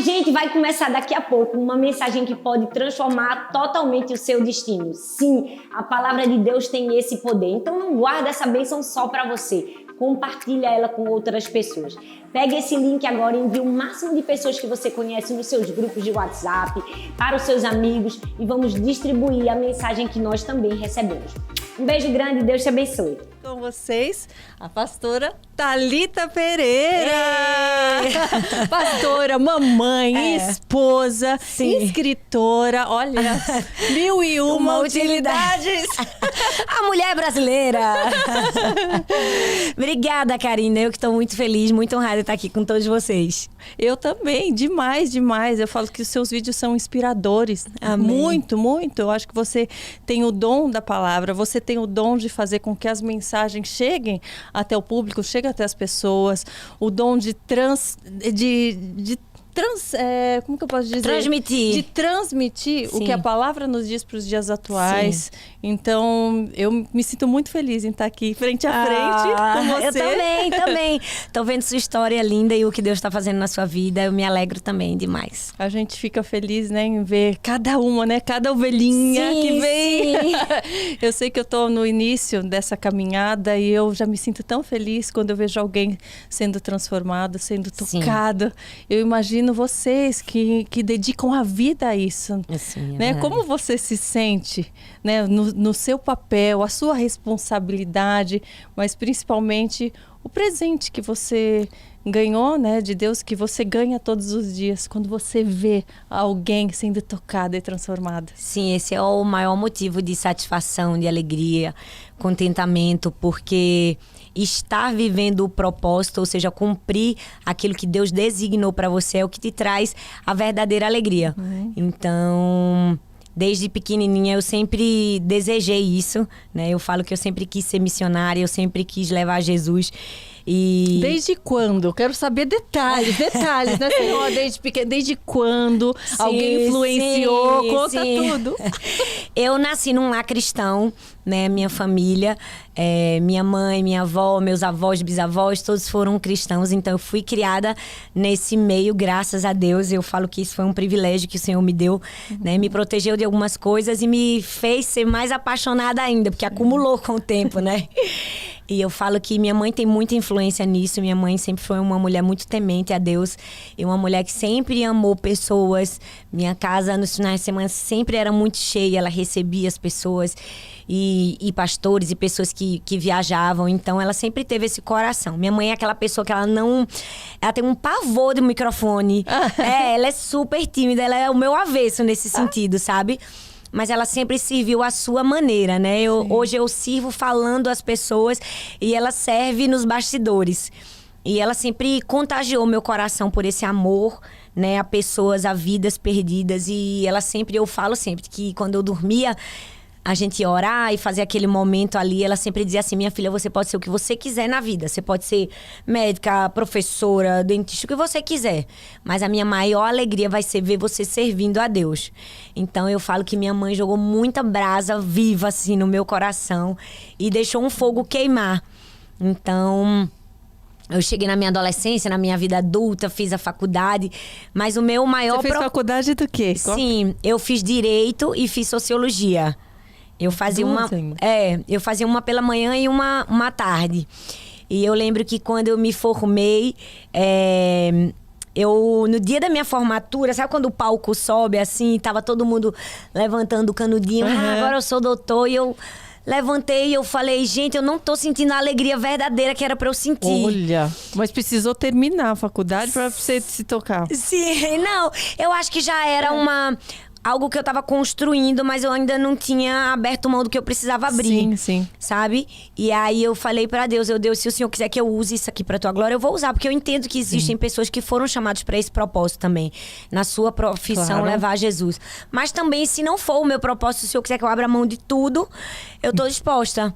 gente vai começar daqui a pouco uma mensagem que pode transformar totalmente o seu destino. Sim, a palavra de Deus tem esse poder. Então não guarda essa bênção só para você. Compartilha ela com outras pessoas. Pega esse link agora e envie o máximo de pessoas que você conhece nos seus grupos de WhatsApp, para os seus amigos e vamos distribuir a mensagem que nós também recebemos. Um beijo grande e Deus te abençoe. Com vocês, a pastora Thalita Pereira. Pastora, mamãe, esposa, escritora, olha, 1001 utilidades. A mulher brasileira. Obrigada, Karina. Eu que estou muito feliz, muito honrada de estar aqui com todos vocês. Eu também, demais, demais. Eu falo que os seus vídeos são inspiradores. Amém. Muito, muito. Eu acho que você tem o dom da palavra, você tem o dom de fazer com que as mensagens cheguem até o público, cheguem até as pessoas, o dom de como que eu posso dizer? Transmitir. De transmitir Sim. o que a palavra nos diz para os dias atuais. Sim. Então, eu me sinto muito feliz em estar aqui frente a frente com você. Eu também. Tô vendo sua história linda e o que Deus está fazendo na sua vida. Eu me alegro também demais. A gente fica feliz, né, em ver cada uma, né? Cada ovelhinha que vem. Sim. Eu sei que eu tô no início dessa caminhada e eu já me sinto tão feliz quando eu vejo alguém sendo transformado, sendo tocado. Eu imagino vocês que dedicam a vida a isso. Sim, né? Como você se sente, né, no seu papel, a sua responsabilidade, mas principalmente o presente que você ganhou, né, de Deus, que você ganha todos os dias, quando você vê alguém sendo tocado e transformado. Sim, esse é o maior motivo de satisfação, de alegria, contentamento, porque estar vivendo o propósito, ou seja, cumprir aquilo que Deus designou para você é o que te traz a verdadeira alegria. Então, desde pequenininha eu sempre desejei isso, né? Eu falo que eu sempre quis ser missionária, eu sempre quis levar Jesus. E... Desde quando? Eu quero saber detalhes, né, senhor? Desde quando alguém influenciou? Conta tudo. Eu nasci num lar cristão, né? Minha família, minha mãe, minha avó, meus avós, bisavós, todos foram cristãos. Então eu fui criada nesse meio, graças a Deus. Eu falo que isso foi um privilégio que o Senhor me deu, né? Me protegeu de algumas coisas e me fez ser mais apaixonada ainda, porque acumulou com o tempo, né? E eu falo que minha mãe tem muita influência nisso. Minha mãe sempre foi uma mulher muito temente a Deus. E uma mulher que sempre amou pessoas. Minha casa, nos finais de semana, sempre era muito cheia. Ela recebia as pessoas e pastores e pessoas que viajavam. Então, ela sempre teve esse coração. Minha mãe é aquela pessoa que ela tem um pavor do microfone. Ela é super tímida. Ela é o meu avesso nesse sentido, sabe? Mas ela sempre serviu à sua maneira, né? Hoje eu sirvo falando às pessoas e ela serve nos bastidores. E ela sempre contagiou meu coração por esse amor, né? A pessoas, a vidas perdidas. E eu falo sempre que quando eu dormia, a gente ia orar e fazer aquele momento ali, ela sempre dizia assim: minha filha, você pode ser o que você quiser na vida. Você pode ser médica, professora, dentista, o que você quiser. Mas a minha maior alegria vai ser ver você servindo a Deus. Então eu falo que minha mãe jogou muita brasa viva assim no meu coração e deixou um fogo queimar. Então... eu cheguei na minha adolescência, na minha vida adulta, fiz a faculdade, mas o meu maior... Você fez faculdade do quê? Sim, eu fiz Direito e fiz Sociologia. Eu fazia eu fazia uma pela manhã e uma à tarde. E eu lembro que quando eu me formei, no dia da minha formatura, sabe quando o palco sobe assim, tava todo mundo levantando o canudinho, agora eu sou doutor, e eu levantei e eu falei, gente, eu não tô sentindo a alegria verdadeira que era pra eu sentir. Olha, mas precisou terminar a faculdade pra você se tocar. Sim, não, eu acho que já era algo que eu tava construindo, mas eu ainda não tinha aberto mão do que eu precisava abrir. Sim, sim. Sabe? E aí eu falei pra Deus, Deus, se o Senhor quiser que eu use isso aqui pra tua glória, eu vou usar. Porque eu entendo que existem pessoas que foram chamadas pra esse propósito também. Na sua profissão, levar Jesus. Mas também, se não for o meu propósito, se o Senhor quiser que eu abra mão de tudo, eu tô disposta.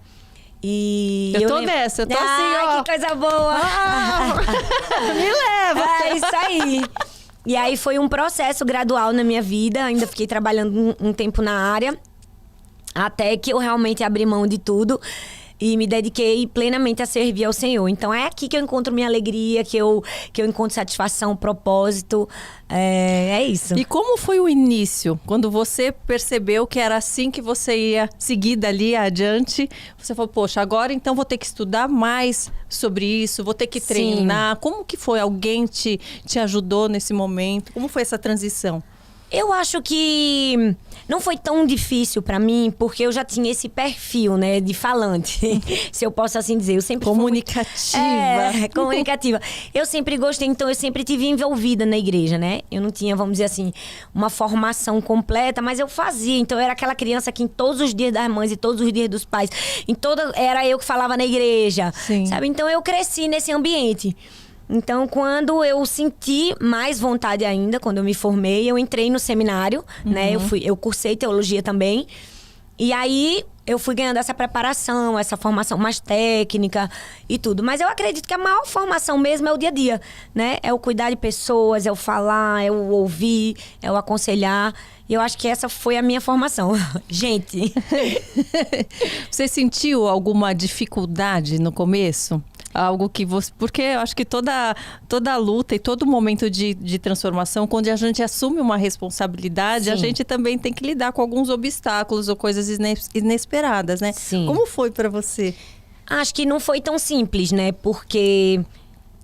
E eu tô nessa, eu tô assim, ó. Que coisa boa! Me leva! É isso aí. E aí foi um processo gradual na minha vida. Ainda fiquei trabalhando um tempo na área. Até que eu realmente abri mão de tudo. e me dediquei plenamente a servir ao Senhor. Então é aqui que eu encontro minha alegria, que eu encontro satisfação, propósito. É isso. E como foi o início? Quando você percebeu que era assim que você ia seguir dali adiante, você falou, poxa, agora então vou ter que estudar mais sobre isso, vou ter que treinar. Sim. Como que foi? Alguém te ajudou nesse momento? Como foi essa transição? Eu acho que não foi tão difícil pra mim, porque eu já tinha esse perfil, né, de falante, se eu posso assim dizer. Eu sempre comunicativa. Comunicativa. Eu sempre gostei, então eu sempre tive envolvida na igreja, né? Eu não tinha, vamos dizer assim, uma formação completa, mas eu fazia. Então eu era aquela criança que em todos os dias das mães e todos os dias dos pais, era eu que falava na igreja, sabe? Então eu cresci nesse ambiente. Então, quando eu senti mais vontade ainda, quando eu me formei, eu entrei no seminário, né? Eu cursei teologia também. E aí, eu fui ganhando essa preparação, essa formação mais técnica e tudo. Mas eu acredito que a maior formação mesmo é o dia a dia, né? É o cuidar de pessoas, é o falar, é o ouvir, é o aconselhar. E eu acho que essa foi a minha formação. Gente! Você sentiu alguma dificuldade no começo? Algo que você... Porque eu acho que toda luta e todo momento de transformação, quando a gente assume uma responsabilidade, Sim. a gente também tem que lidar com alguns obstáculos ou coisas inesperadas, né? Sim. Como foi pra você? Acho que não foi tão simples, né? Porque...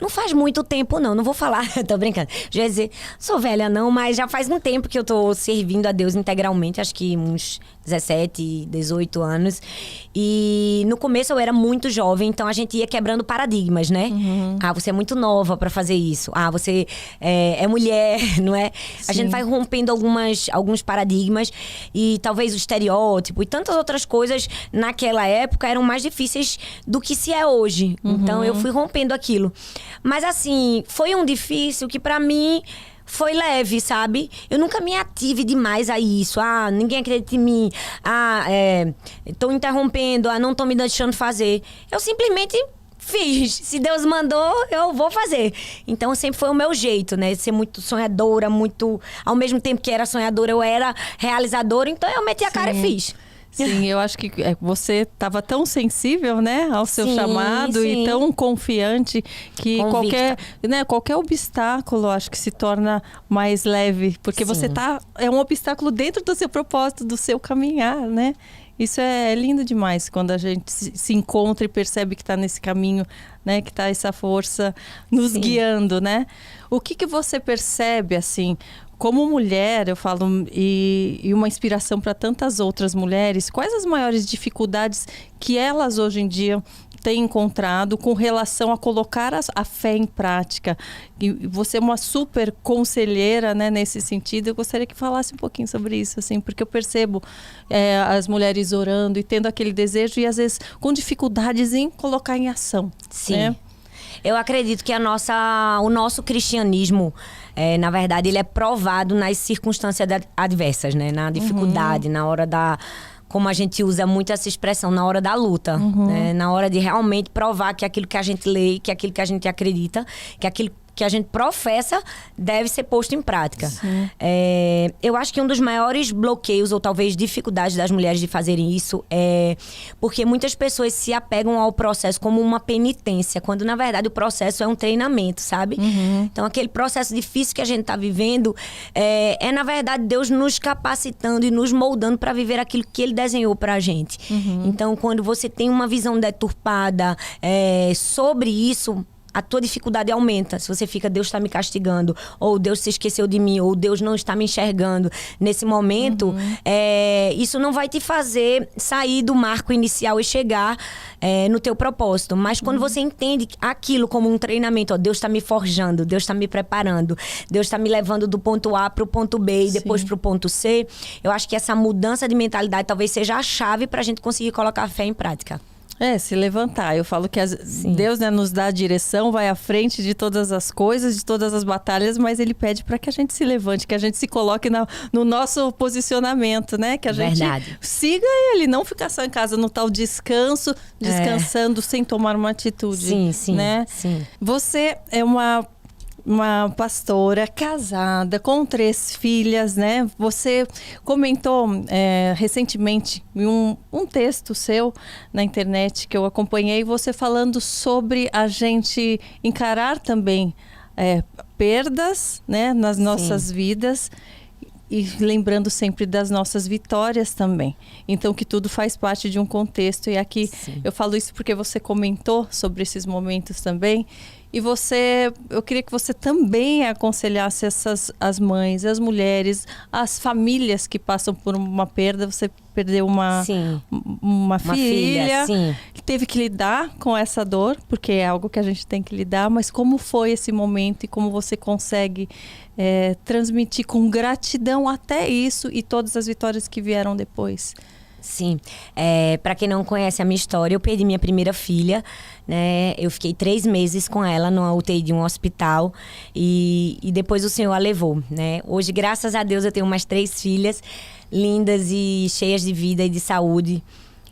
não faz muito tempo, não vou falar, tô brincando. Já ia dizer, sou velha não, mas já faz um tempo que eu tô servindo a Deus integralmente, acho que uns 17, 18 anos. E no começo eu era muito jovem, então a gente ia quebrando paradigmas, né? Ah, você é muito nova pra fazer isso. Ah, você é mulher, não é? Sim. A gente vai rompendo alguns paradigmas e talvez o estereótipo e tantas outras coisas naquela época eram mais difíceis do que se é hoje. Então eu fui rompendo aquilo. Mas assim, foi um difícil que pra mim foi leve, sabe? Eu nunca me ative demais a isso. Ah, ninguém acredita em mim. Ah, tô interrompendo. Ah, não tô me deixando fazer. Eu simplesmente fiz. Se Deus mandou, eu vou fazer. Então sempre foi o meu jeito, né? Ser muito sonhadora, muito... Ao mesmo tempo que era sonhadora, eu era realizadora. Então eu meti a cara e fiz. Sim, eu acho que você estava tão sensível, né, ao seu chamado e tão confiante que qualquer obstáculo, acho que se torna mais leve, porque você é um obstáculo dentro do seu propósito, do seu caminhar, né? Isso é lindo demais quando a gente se encontra e percebe que está nesse caminho, né? Que está essa força nos guiando, né? O que você percebe, assim, como mulher, eu falo, e uma inspiração para tantas outras mulheres, quais as maiores dificuldades que elas hoje em dia têm encontrado com relação a colocar a fé em prática? E você é uma super conselheira, né, nesse sentido. Eu gostaria que falasse um pouquinho sobre isso, assim, porque eu percebo as mulheres orando e tendo aquele desejo e às vezes com dificuldades em colocar em ação. Sim. Né? Eu acredito que o nosso cristianismo, na verdade, ele é provado nas circunstâncias adversas, né? Na dificuldade, na hora da... Como a gente usa muito essa expressão, na hora da luta. Né? Na hora de realmente provar que aquilo que a gente lê, que aquilo que a gente acredita, que aquilo que a gente professa deve ser posto em prática. Eu acho que um dos maiores bloqueios ou talvez dificuldades das mulheres de fazerem isso é porque muitas pessoas se apegam ao processo como uma penitência, quando na verdade o processo é um treinamento, sabe? Então aquele processo difícil que a gente está vivendo é na verdade Deus nos capacitando e nos moldando para viver aquilo que Ele desenhou para a gente. Então quando você tem uma visão deturpada sobre isso, a tua dificuldade aumenta. Se você fica, Deus está me castigando, ou Deus se esqueceu de mim, ou Deus não está me enxergando nesse momento, isso não vai te fazer sair do marco inicial e chegar no teu propósito. Mas quando você entende aquilo como um treinamento, ó, Deus está me forjando, Deus está me preparando, Deus está me levando do ponto A para o ponto B e depois para o ponto C, eu acho que essa mudança de mentalidade talvez seja a chave para a gente conseguir colocar a fé em prática. Se levantar. Eu falo que Deus, né, nos dá a direção, vai à frente de todas as coisas, de todas as batalhas, mas Ele pede para que a gente se levante, que a gente se coloque no nosso posicionamento, né? Que a gente siga Ele, não ficar só em casa no tal descansando sem tomar uma atitude. Né? Sim. Você é uma pastora casada com 3 filhas, né? Você comentou recentemente em um texto seu na internet que eu acompanhei, você falando sobre a gente encarar também perdas, né, nas nossas vidas. E lembrando sempre das nossas vitórias também. Então, que tudo faz parte de um contexto. E aqui eu falo isso porque você comentou sobre esses momentos também. E eu queria que você também aconselhasse as mães, as mulheres, as famílias que passam por uma perda. Você perdeu uma filha, teve que lidar com essa dor, porque é algo que a gente tem que lidar. Mas como foi esse momento e como você consegue transmitir com gratidão até isso e todas as vitórias que vieram depois? Sim, para quem não conhece a minha história, eu perdi minha primeira filha, né? Eu fiquei 3 meses com ela numa UTI de um hospital e depois o Senhor a levou, né? Hoje, graças a Deus, eu tenho mais 3 filhas lindas e cheias de vida e de saúde.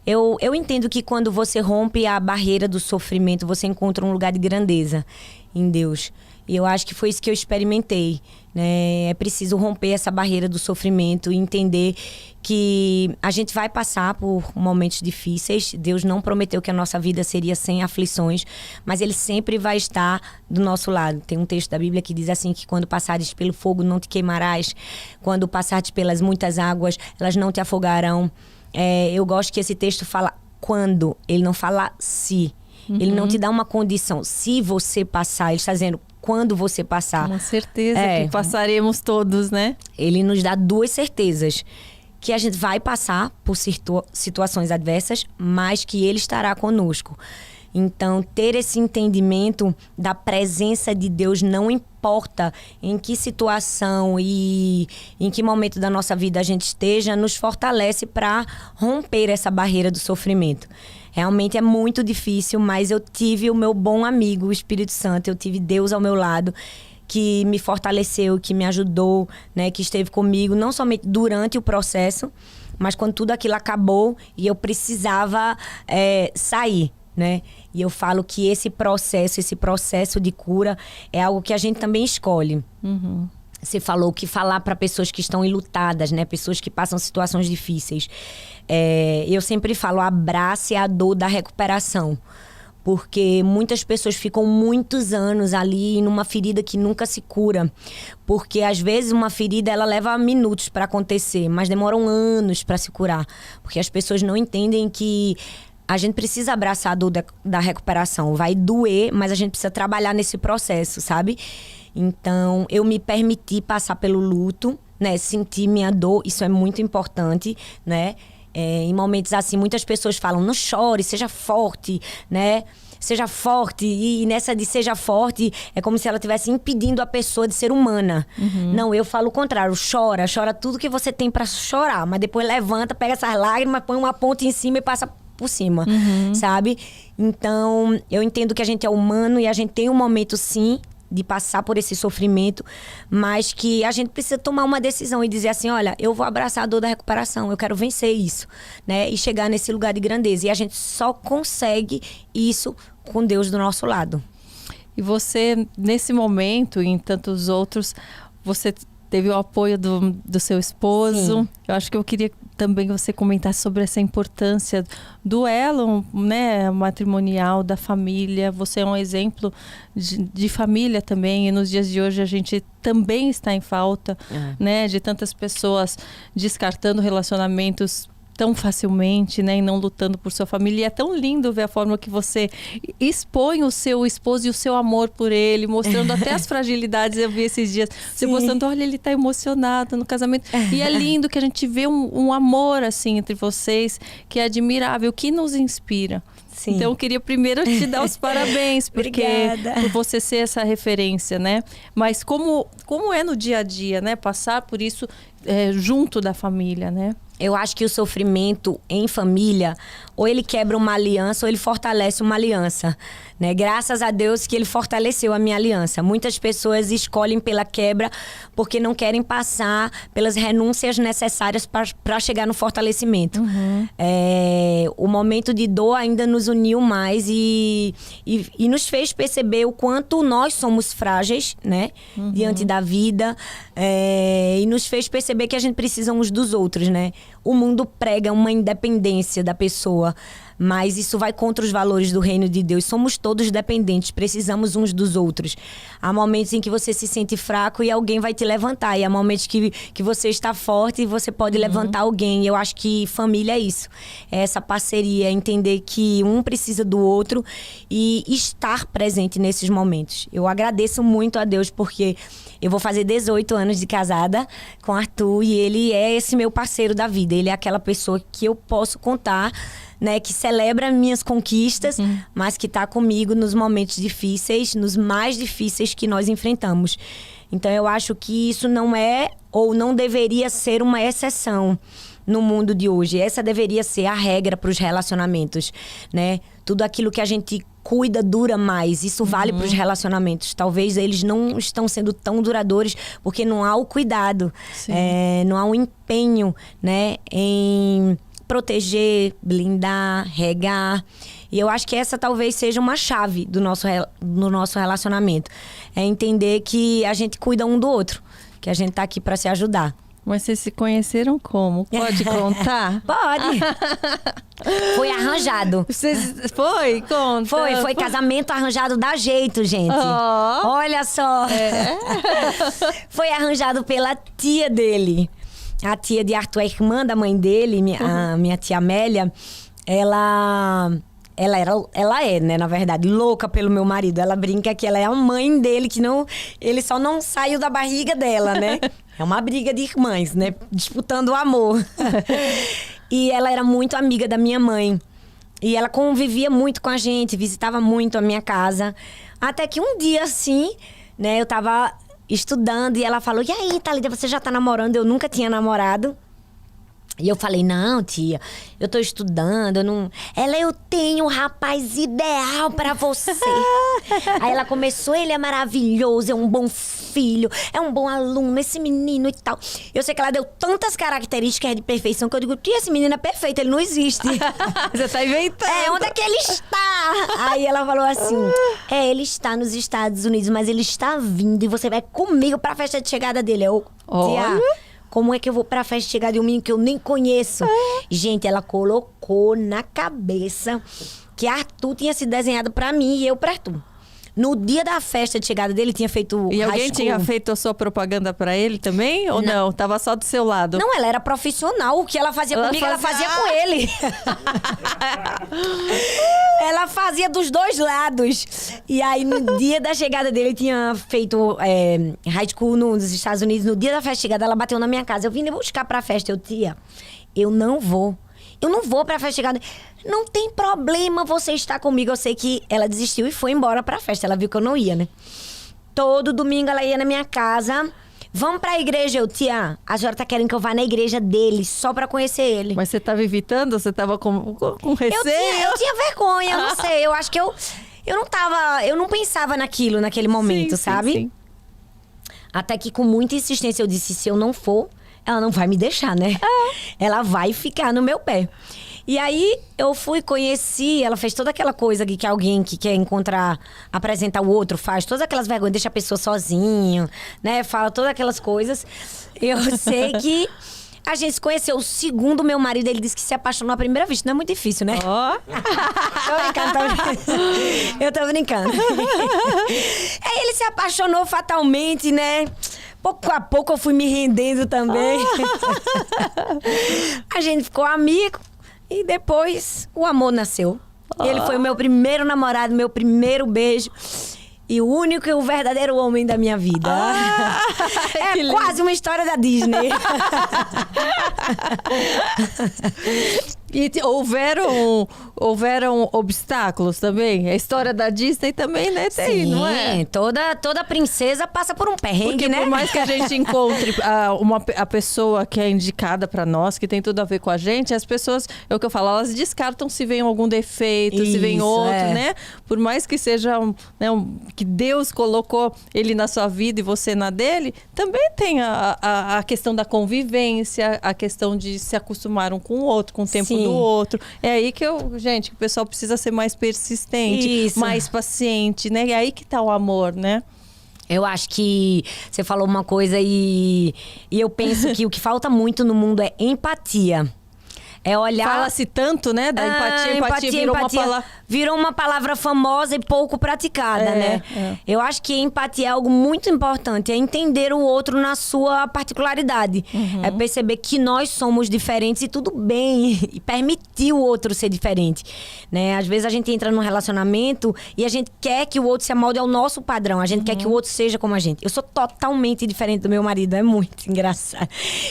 Eu entendo que quando você rompe a barreira do sofrimento, você encontra um lugar de grandeza em Deus. E eu acho que foi isso que eu experimentei, né? É preciso romper essa barreira do sofrimento e entender que a gente vai passar por momentos difíceis. Deus não prometeu que a nossa vida seria sem aflições, mas Ele sempre vai estar do nosso lado. Tem um texto da Bíblia que diz assim, que quando passares pelo fogo não te queimarás, quando passares pelas muitas águas, elas não te afogarão. Eu gosto que esse texto fala quando, ele não fala se. Ele não te dá uma condição. Se você passar, ele está dizendo quando você passar. Com certeza que passaremos todos, né? Ele nos dá 2 certezas. Que a gente vai passar por situações adversas, mas que Ele estará conosco. Então, ter esse entendimento da presença de Deus, não importa em que situação e em que momento da nossa vida a gente esteja, nos fortalece para romper essa barreira do sofrimento. Realmente é muito difícil, mas eu tive o meu bom amigo, o Espírito Santo, eu tive Deus ao meu lado, que me fortaleceu, que me ajudou, né, que esteve comigo, não somente durante o processo, mas quando tudo aquilo acabou e eu precisava sair, né? E eu falo que esse processo de cura é algo que a gente também escolhe. Uhum. Você falou que falar para pessoas que estão enlutadas, né? Pessoas que passam situações difíceis. Eu sempre falo, abrace a dor da recuperação. Porque muitas pessoas ficam muitos anos ali numa ferida que nunca se cura. Porque às vezes uma ferida ela leva minutos para acontecer, mas demoram anos para se curar. Porque as pessoas não entendem que a gente precisa abraçar a dor da recuperação. Vai doer, mas a gente precisa trabalhar nesse processo, sabe? Então, eu me permiti passar pelo luto, né? Sentir minha dor, isso é muito importante, né? Em momentos assim, muitas pessoas falam, não chore, seja forte, né? Seja forte. E nessa de seja forte, é como se ela estivesse impedindo a pessoa de ser humana. Uhum. Não, eu falo o contrário. Chora tudo que você tem pra chorar. Mas depois levanta, pega essas lágrimas, põe uma ponta em cima e passa por cima, sabe? Então, eu entendo que a gente é humano e a gente tem um momento, sim, de passar por esse sofrimento, mas que a gente precisa tomar uma decisão e dizer assim, olha, eu vou abraçar a dor da recuperação, eu quero vencer isso, né? E chegar nesse lugar de grandeza. E a gente só consegue isso com Deus do nosso lado. E você, nesse momento e em tantos outros, você teve o apoio do seu esposo. Sim. Eu acho que eu queria também que você comentasse sobre essa importância do elo, né, matrimonial, da família. Você é um exemplo de família também. E nos dias de hoje a gente também está em falta, né, de tantas pessoas descartando relacionamentos tão facilmente, né, e não lutando por sua família. E é tão lindo ver a forma que você expõe o seu esposo e o seu amor por ele, mostrando até as fragilidades. Eu vi esses dias, você mostrando, olha, ele tá emocionado no casamento. E é lindo que a gente vê um amor, assim, entre vocês, que é admirável, que nos inspira. Sim. Então, eu queria primeiro te dar os parabéns, porque por você ser essa referência, né? Mas como é no dia a dia, né? Passar por isso junto da família, né? Eu acho que o sofrimento em família, ou ele quebra uma aliança, ou ele fortalece uma aliança, né? Graças a Deus que ele fortaleceu a minha aliança. Muitas pessoas escolhem pela quebra porque não querem passar pelas renúncias necessárias para chegar no fortalecimento. O momento de dor ainda nos uniu mais e nos fez perceber o quanto nós somos frágeis, né? Diante da vida. E nos fez perceber que a gente precisa uns dos outros, né? O mundo prega uma independência da pessoa, mas isso vai contra os valores do reino de Deus. Somos todos dependentes, precisamos uns dos outros. Há momentos em que você se sente fraco e alguém vai te levantar. E há momentos que você está forte e você pode levantar alguém. Eu acho que família é isso. É essa parceria, é entender que um precisa do outro e estar presente nesses momentos. Eu agradeço muito a Deus porque eu vou fazer 18 anos de casada com Arthur e ele é esse meu parceiro da vida. Ele é aquela pessoa que eu posso contar, né, que celebra minhas conquistas, mas que está comigo nos momentos difíceis, nos mais difíceis que nós enfrentamos. Então eu acho que isso não é ou não deveria ser uma exceção no mundo de hoje. Essa deveria ser a regra para os relacionamentos, né? Tudo aquilo que a gente cuida dura mais. Isso vale para os relacionamentos. Talvez eles não estão sendo tão duradouros porque não há o cuidado, não há um empenho, né, em proteger, blindar, regar. E eu acho que essa talvez seja uma chave do nosso relacionamento. É entender que a gente cuida um do outro, que a gente tá aqui para se ajudar. Mas vocês se conheceram como? Pode contar? Pode. Foi arranjado. Foi? Conta. Foi casamento arranjado dá jeito, gente. Oh. Olha só. Foi arranjado pela tia dele. A tia de Arthur, a irmã da mãe dele, a minha tia Amélia, ela é, né, na verdade, louca pelo meu marido. Ela brinca que ela é a mãe dele, que não, ele só não saiu da barriga dela, né? É uma briga de irmãs, né? Disputando o amor. E ela era muito amiga da minha mãe. E ela convivia muito com a gente, visitava muito a minha casa. Até que um dia, assim, né, eu tava estudando e ela falou: e aí, Thalita, você já tá namorando? Eu nunca tinha namorado. E eu falei: não, tia, eu tô estudando, eu não... Ela: eu tenho um rapaz ideal pra você. Aí ela começou: ele é maravilhoso, é um bom filho, é um bom aluno, esse menino e tal. Eu sei que ela deu tantas características de perfeição que eu digo: tia, esse menino é perfeito, ele não existe. Você tá inventando. Onde é que ele está? Aí ela falou assim: ele está nos Estados Unidos, mas ele está vindo e você vai comigo pra festa de chegada dele. Eu: tia, como é que eu vou pra festa chegar de um menino que eu nem conheço? Gente, ela colocou na cabeça que Arthur tinha se desenhado pra mim e eu pra Arthur. No dia da festa de chegada dele, tinha feito E alguém tinha feito a sua propaganda pra ele também? Ou não? Tava só do seu lado? Não, ela era profissional. O que ela fazia comigo, ela fazia com ele. Ela fazia dos dois lados. E aí, no dia da chegada dele, tinha feito high school nos Estados Unidos. No dia da festa de chegada, ela bateu na minha casa. Eu vim buscar pra festa. Eu: tia, eu não vou pra festa de chegada. Não tem problema você estar comigo. Eu sei que ela desistiu e foi embora pra festa. Ela viu que eu não ia, né? Todo domingo ela ia na minha casa. Vamos pra igreja. Eu: tia, a senhora tá querendo que eu vá na igreja dele só pra conhecer ele. Mas você tava evitando? Você tava com receio? Eu tinha vergonha, eu não sei. Eu acho que eu não pensava naquilo naquele momento, sabe? Sim. Até que com muita insistência eu disse: se eu não for, ela não vai me deixar, né? Ela vai ficar no meu pé. E aí eu fui, conheci, ela fez toda aquela coisa que alguém que quer apresentar o outro faz, todas aquelas vergonhas, deixa a pessoa sozinho, né? Fala todas aquelas coisas. Eu sei que a gente se conheceu. O segundo meu marido, ele disse que se apaixonou à primeira vista. Não é muito difícil, né? Eu tô brincando. Aí ele se apaixonou fatalmente, né? Pouco a pouco eu fui me rendendo também. A gente ficou amigo. E depois o amor nasceu. Ele foi o meu primeiro namorado, meu primeiro beijo. E o único e o verdadeiro homem da minha vida. É quase uma história da Disney. E houveram houveram obstáculos também? A história da Disney também, né? Tem, Sim, não é? toda princesa passa por um perrengue, Porque né? por mais que a gente encontre a pessoa que é indicada para nós, que tem tudo a ver com a gente, as pessoas, é o que eu falo, elas descartam se vem algum defeito, se vem Isso, outro, é. né? Por mais que seja que Deus colocou ele na sua vida e você na dele, também tem a questão da convivência, a questão de se acostumar um com o outro, com o tempo Sim. do outro. É aí que o pessoal precisa ser mais persistente, Isso. mais paciente, né? É aí que tá o amor, né? Eu acho que você falou uma coisa e eu penso que o que falta muito no mundo é empatia. É olhar... Fala-se tanto, né, da empatia virou uma palavra... Virou uma palavra famosa e pouco praticada, né? É. Eu acho que empatia é algo muito importante. É entender o outro na sua particularidade. É perceber que nós somos diferentes e tudo bem. E permitir o outro ser diferente, né? Às vezes a gente entra num relacionamento e a gente quer que o outro se amolde ao nosso padrão. A gente quer que o outro seja como a gente. Eu sou totalmente diferente do meu marido. É muito engraçado.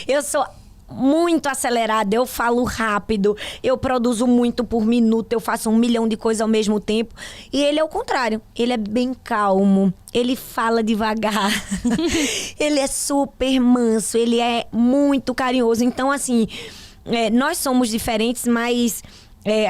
Eu sou... muito acelerada, eu falo rápido, eu produzo muito por minuto, eu faço 1 milhão de coisas ao mesmo tempo. E ele é o contrário, ele é bem calmo, ele fala devagar, ele é super manso, ele é muito carinhoso. Então, assim, nós somos diferentes, mas...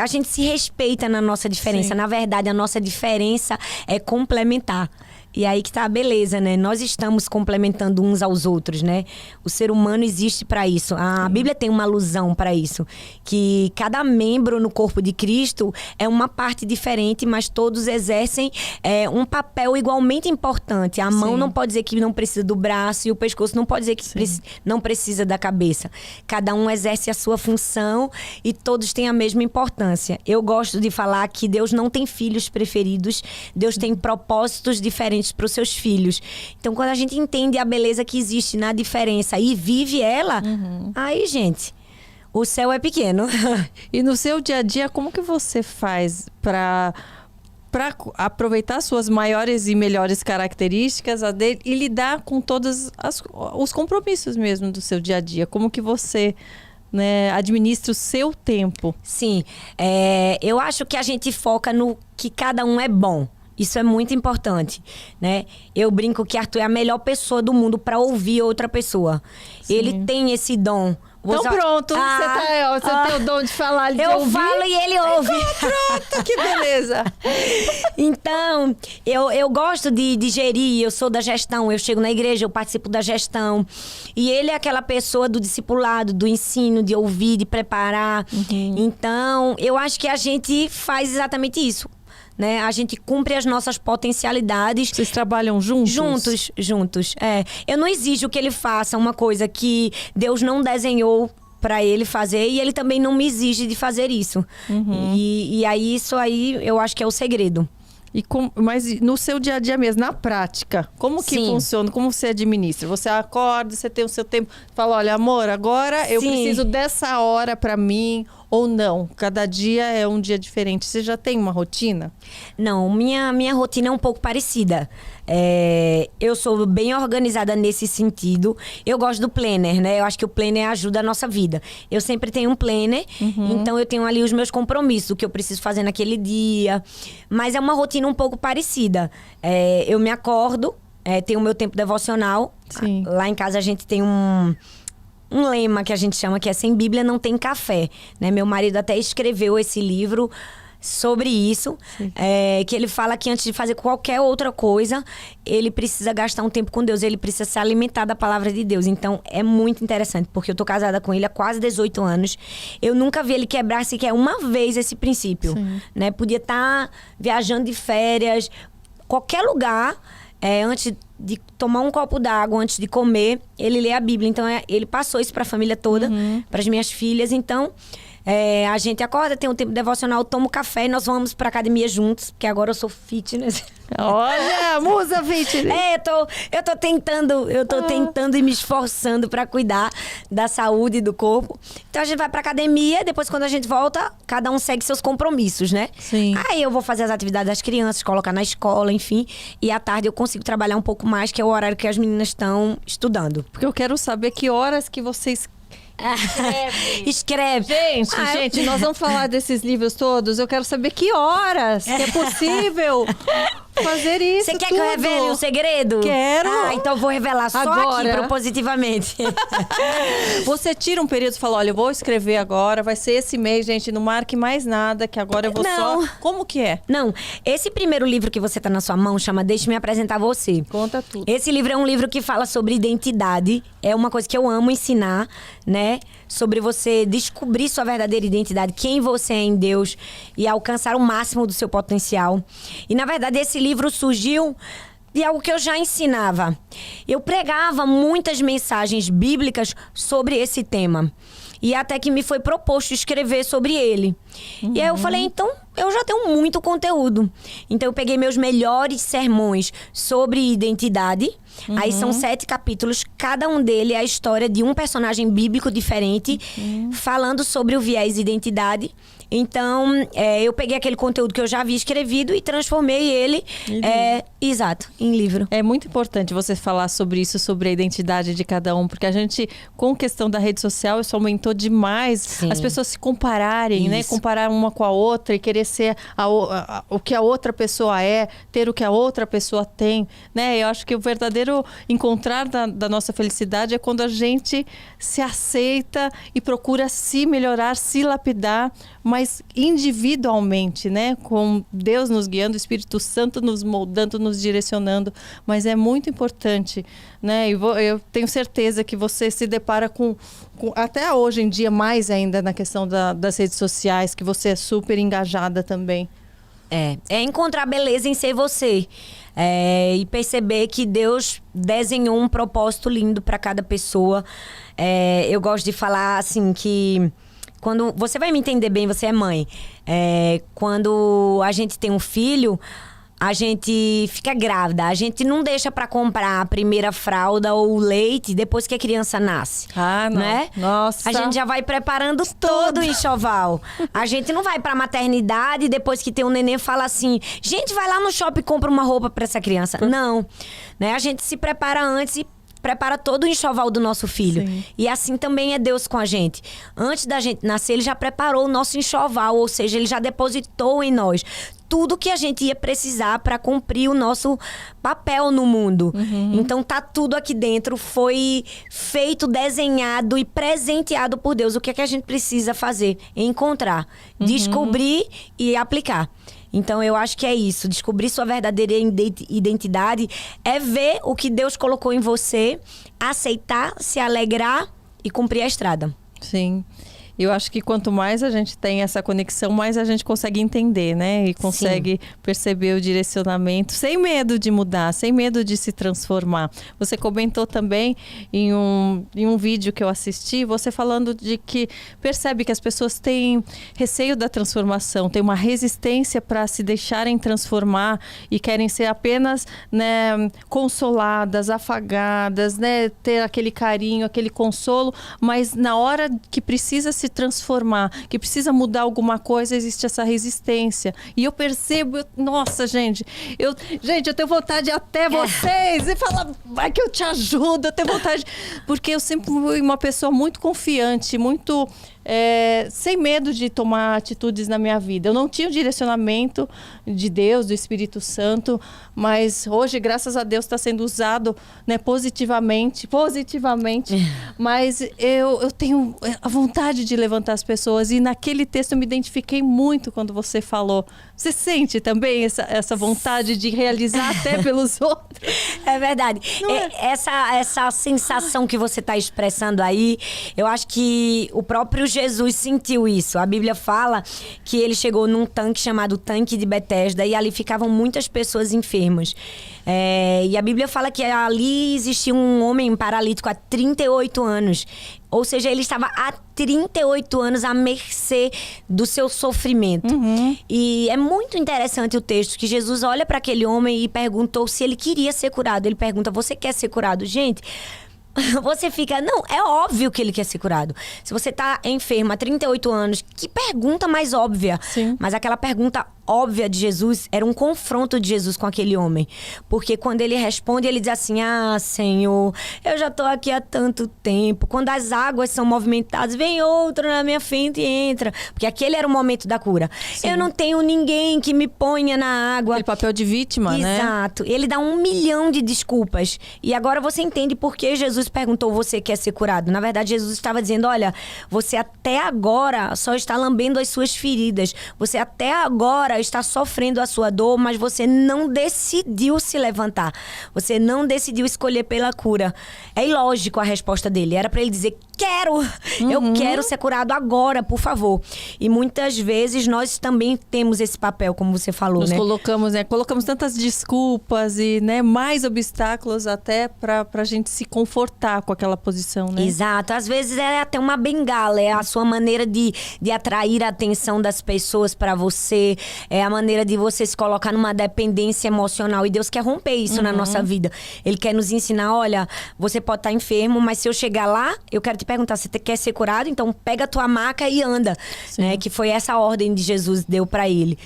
a gente se respeita na nossa diferença. Sim. Na verdade, a nossa diferença é complementar. E aí que tá a beleza, né? Nós estamos complementando uns aos outros, né? O ser humano existe para isso. A Bíblia tem uma alusão para isso. Que cada membro no corpo de Cristo é uma parte diferente, mas todos exercem um papel igualmente importante. A mão Sim. não pode dizer que não precisa do braço e o pescoço não pode dizer que não precisa da cabeça. Cada um exerce a sua função e todos têm a mesma importância. Eu gosto de falar que Deus não tem filhos preferidos, Deus tem propósitos diferentes para os seus filhos. Então, quando a gente entende a beleza que existe na diferença e vive ela, aí, gente, o céu é pequeno. E no seu dia a dia, como que você faz para aproveitar suas maiores e melhores características e lidar com todos os compromissos mesmo do seu dia a dia? Como que você, né, administra o seu tempo? Sim, eu acho que a gente foca no que cada um é bom. Isso é muito importante, né? Eu brinco que Arthur é a melhor pessoa do mundo para ouvir outra pessoa. Sim. Ele tem esse dom. Então pronto, você tem o dom de falar, de eu ouvir. falo e ele ouve. Pronto, que beleza. Então, eu gosto de gerir, eu sou da gestão, eu chego na igreja, eu participo da gestão. E ele é aquela pessoa do discipulado, do ensino, de ouvir, de preparar. Então, eu acho que a gente faz exatamente isso. Né? A gente cumpre as nossas potencialidades. Vocês trabalham juntos? Juntos. Eu não exijo que ele faça uma coisa que Deus não desenhou para ele fazer e ele também não me exige de fazer isso. E aí, isso aí eu acho que é o segredo. Mas no seu dia a dia mesmo, na prática, como que funciona? Como você administra? Você acorda, você tem o seu tempo, fala, olha, amor, agora eu preciso dessa hora para mim, ou não? Cada dia é um dia diferente. Você já tem uma rotina? Não, minha rotina é um pouco parecida. Eu sou bem organizada nesse sentido. Eu gosto do planner, né? Eu acho que o planner ajuda a nossa vida. Eu sempre tenho um planner, então eu tenho ali os meus compromissos, o que eu preciso fazer naquele dia. Mas é uma rotina um pouco parecida. Eu me acordo, tenho o meu tempo devocional. Sim. Lá em casa a gente tem um lema que a gente chama que é sem Bíblia não tem café, né? Meu marido até escreveu esse livro sobre isso, que ele fala que antes de fazer qualquer outra coisa, ele precisa gastar um tempo com Deus, ele precisa se alimentar da palavra de Deus. Então, é muito interessante, porque eu tô casada com ele há quase 18 anos. Eu nunca vi ele quebrar sequer uma vez esse princípio, né? Podia estar viajando de férias, qualquer lugar, antes de tomar um copo d'água, antes de comer, ele lê a Bíblia. Então, ele passou isso para a família toda, para as minhas filhas. Então, a gente acorda, tem um tempo devocional, toma café e nós vamos pra academia juntos, porque agora eu sou fitness. Olha, musa fitness. Eu tô tentando e me esforçando pra cuidar da saúde e do corpo. Então a gente vai pra academia, depois quando a gente volta, cada um segue seus compromissos, né? Sim. Aí eu vou fazer as atividades das crianças, colocar na escola, enfim. E à tarde eu consigo trabalhar um pouco mais, que é o horário que as meninas estão estudando. Porque eu quero saber que horas que vocês Escreve. Gente, nós vamos falar desses livros todos. Eu quero saber que horas que é possível fazer isso. Você quer tudo. que eu revele o segredo? Quero. Então eu vou revelar só Agora. aqui, propositivamente. Você tira um período e fala, olha, eu vou escrever agora, vai ser esse mês, gente, não marque mais nada, que agora eu vou Não. só... Como que é? Não, esse primeiro livro que você tá na sua mão chama Deixe-me Apresentar Você. Conta tudo. Esse livro é um livro que fala sobre identidade. É uma coisa que eu amo ensinar, né? Sobre você descobrir sua verdadeira identidade, quem você é em Deus e alcançar o máximo do seu potencial. E, na verdade, esse livro surgiu de algo que eu já ensinava. Eu pregava muitas mensagens bíblicas sobre esse tema. E até que me foi proposto escrever sobre ele. E aí eu falei, então, eu já tenho muito conteúdo. Então eu peguei meus melhores sermões sobre identidade. Aí são 7 capítulos. Cada um deles é a história de um personagem bíblico diferente, falando sobre o viés identidade. Então, eu peguei aquele conteúdo que eu já havia escrevido e transformei ele, exato, em livro. É muito importante você falar sobre isso, sobre a identidade de cada um, porque a gente, com questão da rede social, isso aumentou demais. Sim. As pessoas se compararem, né? Comparar uma com a outra e querer ser o que a outra pessoa é, ter o que a outra pessoa tem, né? Eu acho que o verdadeiro encontrar da nossa felicidade é quando a gente se aceita e procura se melhorar, se lapidar, mas individualmente, né? Com Deus nos guiando, o Espírito Santo nos moldando, nos direcionando. Mas é muito importante, né? Eu tenho certeza que você se depara com até hoje em dia, mais ainda na questão das redes sociais, que você é super engajada também. É encontrar beleza em ser você. E perceber que Deus desenhou um propósito lindo para cada pessoa. Eu gosto de falar assim que... Quando você vai me entender bem, você é mãe. Quando a gente tem um filho, a gente fica grávida. A gente não deixa pra comprar a primeira fralda ou o leite depois que a criança nasce. Ah, não. Né? Nossa. A gente já vai preparando todo o enxoval. A gente não vai pra maternidade e depois que tem um neném fala assim, gente, vai lá no shopping e compra uma roupa pra essa criança. Não. Né? A gente se prepara antes e prepara todo o enxoval do nosso filho. Sim. E assim também é Deus com a gente. Antes da gente nascer, Ele já preparou o nosso enxoval, ou seja, Ele já depositou em nós tudo que a gente ia precisar para cumprir o nosso papel no mundo. Então tá tudo aqui dentro, foi feito, desenhado e presenteado por Deus. O que é que a gente precisa fazer? Encontrar, descobrir e aplicar. Então eu acho que é isso, descobrir sua verdadeira identidade é ver o que Deus colocou em você, aceitar, se alegrar e cumprir a estrada. Sim. Eu acho que quanto mais a gente tem essa conexão, mais a gente consegue entender, né? E consegue perceber o direcionamento sem medo de mudar, sem medo de se transformar. Você comentou também em um vídeo que eu assisti, você falando de que percebe que as pessoas têm receio da transformação, têm uma resistência para se deixarem transformar e querem ser apenas, né, consoladas, afagadas, né? Ter aquele carinho, aquele consolo, mas na hora que precisa se transformar, que precisa mudar alguma coisa, existe essa resistência. E eu percebo, nossa, gente, eu tenho vontade de ir até vocês e falar, vai que eu te ajudo, eu tenho vontade, porque eu sempre fui uma pessoa muito confiante, muito sem medo de tomar atitudes na minha vida. Eu não tinha o direcionamento de Deus, do Espírito Santo, mas hoje, graças a Deus, está sendo usado, né, positivamente, mas eu tenho a vontade de levantar as pessoas, e naquele texto eu me identifiquei muito quando você falou. Você sente também essa vontade de realizar até pelos outros? É verdade. Essa sensação que você está expressando aí, eu acho que o próprio Jesus sentiu isso. A Bíblia fala que ele chegou num tanque chamado Tanque de Betesda e ali ficavam muitas pessoas enfermas. E a Bíblia fala que ali existia um homem paralítico há 38 anos. Ou seja, ele estava há 38 anos à mercê do seu sofrimento. E é muito interessante o texto que Jesus olha para aquele homem e perguntou se ele queria ser curado. Ele pergunta, você quer ser curado? Gente, você fica, não, é óbvio que ele quer ser curado. Se você tá enferma há 38 anos, que pergunta mais óbvia. Sim. Mas aquela pergunta óbvia de Jesus era um confronto de Jesus com aquele homem. Porque quando ele responde, ele diz assim: ah, Senhor, eu já estou aqui há tanto tempo. Quando as águas são movimentadas, vem outro na minha frente e entra. Porque aquele era o momento da cura. Sim. Eu não tenho ninguém que me ponha na água. Aquele papel de vítima, né? Exato. Ele dá 1 milhão de desculpas. E agora você entende por que Jesus perguntou: você quer ser curado? Na verdade, Jesus estava dizendo: olha, você até agora só está lambendo as suas feridas. Você até agora está sofrendo a sua dor, mas você não decidiu se levantar. Você não decidiu escolher pela cura. É ilógico a resposta dele. Era para ele dizer: quero! Eu quero ser curado agora, por favor. E muitas vezes nós também temos esse papel, como você falou, Nos né? Colocamos tantas desculpas e, né, mais obstáculos até para a gente se confortar com aquela posição, né? Exato. Às vezes é até uma bengala, é a sua maneira de atrair a atenção das pessoas para você, é a maneira de você se colocar numa dependência emocional. E Deus quer romper isso na nossa vida. Ele quer nos ensinar: olha, você pode estar enfermo, mas se eu chegar lá, eu quero te perguntar: você quer ser curado? Então pega a tua maca e anda. Né? Que foi essa ordem de Jesus deu para ele.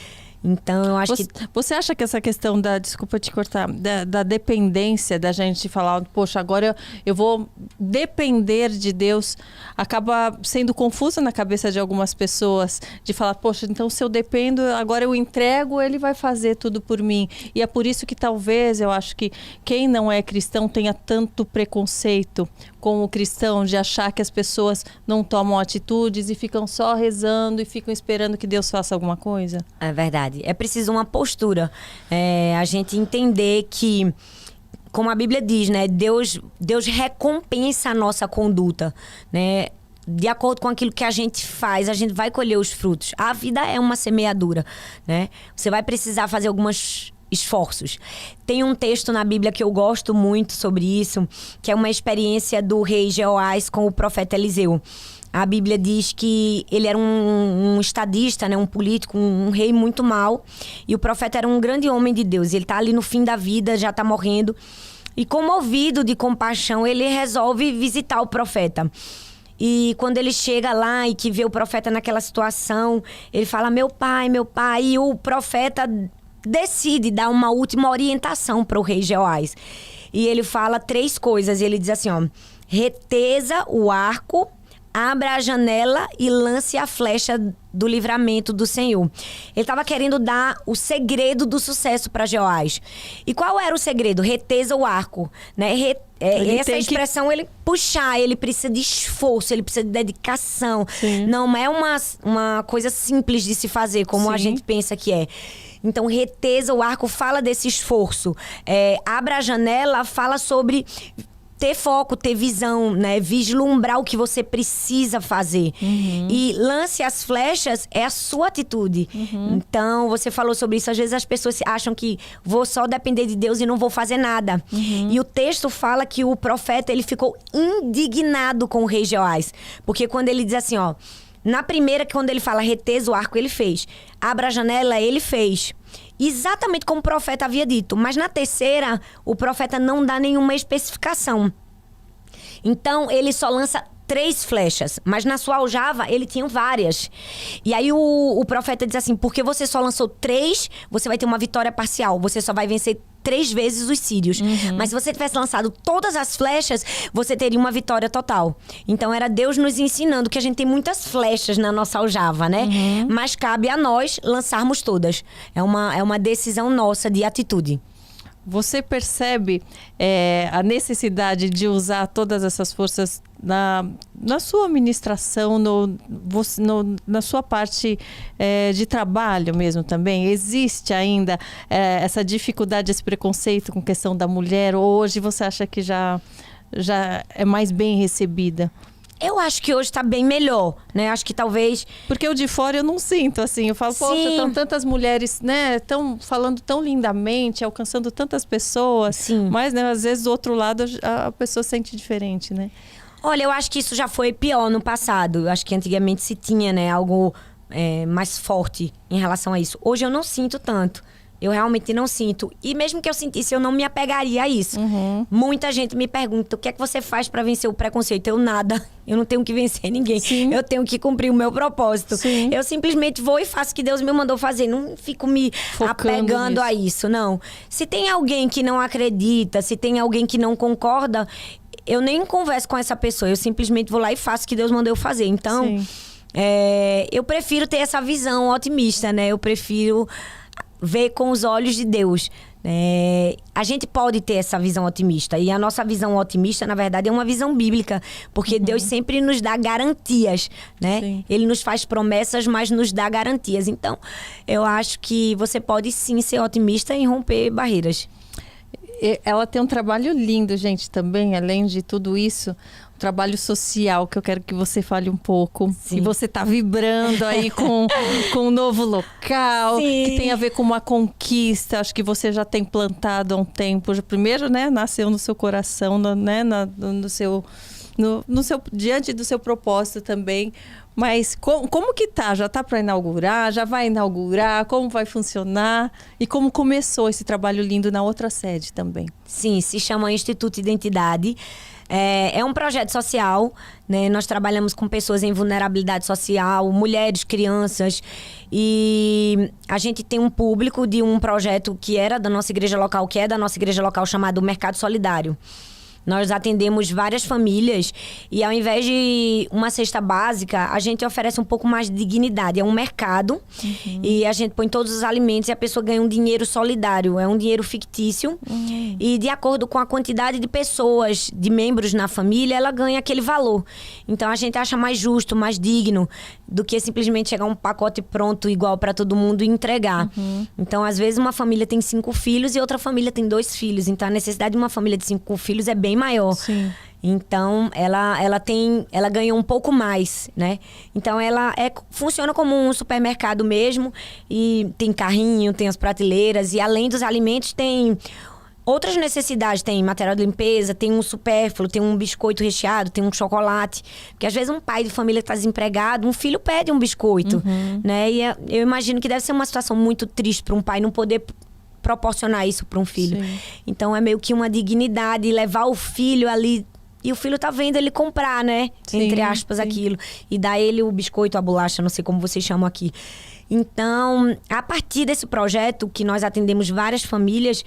Então, eu acho Você acha que essa questão desculpa te cortar, da dependência, da gente falar: poxa, agora eu vou depender de Deus, acaba sendo confusa na cabeça de algumas pessoas, de falar: poxa, então se eu dependo, agora eu entrego, ele vai fazer tudo por mim. E é por isso que talvez eu acho que quem não é cristão tenha tanto preconceito com o cristão, de achar que as pessoas não tomam atitudes e ficam só rezando e ficam esperando que Deus faça alguma coisa. É verdade. É preciso uma postura. A gente entender que, como a Bíblia diz, né? Deus recompensa a nossa conduta, né? De acordo com aquilo que a gente faz, a gente vai colher os frutos. A vida é uma semeadura, né? Você vai precisar fazer algumas esforços. Tem um texto na Bíblia que eu gosto muito sobre isso, que é uma experiência do rei Jeoás com o profeta Eliseu. A Bíblia diz que ele era um estadista, né, um político, um rei muito mau. E o profeta era um grande homem de Deus. Ele está ali no fim da vida, já está morrendo. E comovido de compaixão, ele resolve visitar o profeta. E quando ele chega lá e que vê o profeta naquela situação, ele fala: meu pai. E o profeta decide dar uma última orientação para o rei Jeoás. E ele fala 3 coisas. Ele diz assim, ó: reteza o arco, abra a janela e lance a flecha do livramento do Senhor. Ele estava querendo dar o segredo do sucesso para Jeoás. E qual era o segredo? Reteza o arco, né? Essa expressão, ele puxar, ele precisa de esforço, ele precisa de dedicação. Sim. Não é uma coisa simples de se fazer, como a gente pensa que é. Então, reteza o arco fala desse esforço. Abra a janela fala sobre ter foco, ter visão, né? Vislumbrar o que você precisa fazer. E lance as flechas é a sua atitude. Então, você falou sobre isso. Às vezes as pessoas acham que vou só depender de Deus e não vou fazer nada. E o texto fala que o profeta, ele ficou indignado com o rei Jeoás. Porque quando ele diz assim, ó: na primeira, quando ele fala reteza o arco, ele fez. Abra a janela, ele fez. Exatamente como o profeta havia dito. Mas na terceira, o profeta não dá nenhuma especificação. Então, ele só lança 3 flechas. Mas na sua aljava, ele tinha várias. E aí o profeta diz assim: porque você só lançou 3, você vai ter uma vitória parcial. Você só vai vencer 3 vezes os sírios. Mas se você tivesse lançado todas as flechas, você teria uma vitória total. Então era Deus nos ensinando que a gente tem muitas flechas na nossa aljava, né? Mas cabe a nós lançarmos todas. É uma decisão nossa de atitude. Você percebe a necessidade de usar todas essas forças na sua administração, na sua parte de trabalho mesmo também? Existe ainda essa dificuldade, esse preconceito com questão da mulher? Ou hoje você acha que já é mais bem recebida? Eu acho que hoje tá bem melhor, né? Acho que talvez... Porque eu de fora eu não sinto, assim. Eu falo, poxa, estão tantas mulheres, né? Estão falando tão lindamente, alcançando tantas pessoas. Sim. Mas, né, às vezes, do outro lado, a pessoa sente diferente, né? Olha, eu acho que isso já foi pior no passado. Eu acho que antigamente se tinha, né, algo mais forte em relação a isso. Hoje eu não sinto tanto. Eu realmente não sinto. E mesmo que eu sentisse, eu não me apegaria a isso. Muita gente me pergunta, o que é que você faz para vencer o preconceito? Eu nada. Eu não tenho que vencer ninguém. Sim. Eu tenho que cumprir o meu propósito. Sim. Eu simplesmente vou e faço o que Deus me mandou fazer. Não fico me apegando a isso, não. Se tem alguém que não acredita, se tem alguém que não concorda, eu nem converso com essa pessoa. Eu simplesmente vou lá e faço o que Deus mandou eu fazer. Então, eu prefiro ter essa visão otimista, né? Eu prefiro ver com os olhos de Deus. A gente pode ter essa visão otimista. E a nossa visão otimista, na verdade, é uma visão bíblica. Porque Deus sempre nos dá garantias, né? Sim. Ele nos faz promessas, mas nos dá garantias. Então, eu acho que você pode sim ser otimista e romper barreiras. Ela tem um trabalho lindo, gente, também, além de tudo isso, um trabalho social, que eu quero que você fale um pouco. Sim. E você está vibrando aí com um novo local, Sim. que tem a ver com uma conquista. Acho que você já tem plantado há um tempo. Primeiro, né, nasceu no seu coração, diante do seu propósito também. Mas como que tá? Já tá para inaugurar? Já vai inaugurar? Como vai funcionar? E como começou esse trabalho lindo na outra sede também? Sim, se chama Instituto Identidade. É um projeto social, né? Nós trabalhamos com pessoas em vulnerabilidade social, mulheres, crianças. E a gente tem um público de um projeto que era da nossa igreja local, chamado Mercado Solidário. Nós atendemos várias famílias e ao invés de uma cesta básica, a gente oferece um pouco mais de dignidade. É um mercado e a gente põe todos os alimentos e a pessoa ganha um dinheiro solidário. É um dinheiro fictício e de acordo com a quantidade de pessoas, de membros na família, ela ganha aquele valor. Então a gente acha mais justo, mais digno do que simplesmente chegar um pacote pronto igual para todo mundo e entregar. Então às vezes uma família tem 5 filhos e outra família tem 2 filhos. Então a necessidade de uma família de 5 filhos é bem maior. Sim. Então, ela ganha um pouco mais, né? Então, funciona como um supermercado mesmo. E tem carrinho, tem as prateleiras. E além dos alimentos, tem outras necessidades. Tem material de limpeza, tem um supérfluo, tem um biscoito recheado, tem um chocolate. Porque às vezes um pai de família que está desempregado, um filho pede um biscoito, né? E eu imagino que deve ser uma situação muito triste para um pai não poder proporcionar isso para um filho. Sim. Então é meio que uma dignidade levar o filho ali e o filho tá vendo ele comprar, né? Sim, entre aspas, aquilo. E dar ele o biscoito, a bolacha, não sei como vocês chamam aqui. Então, a partir desse projeto, que nós atendemos várias famílias,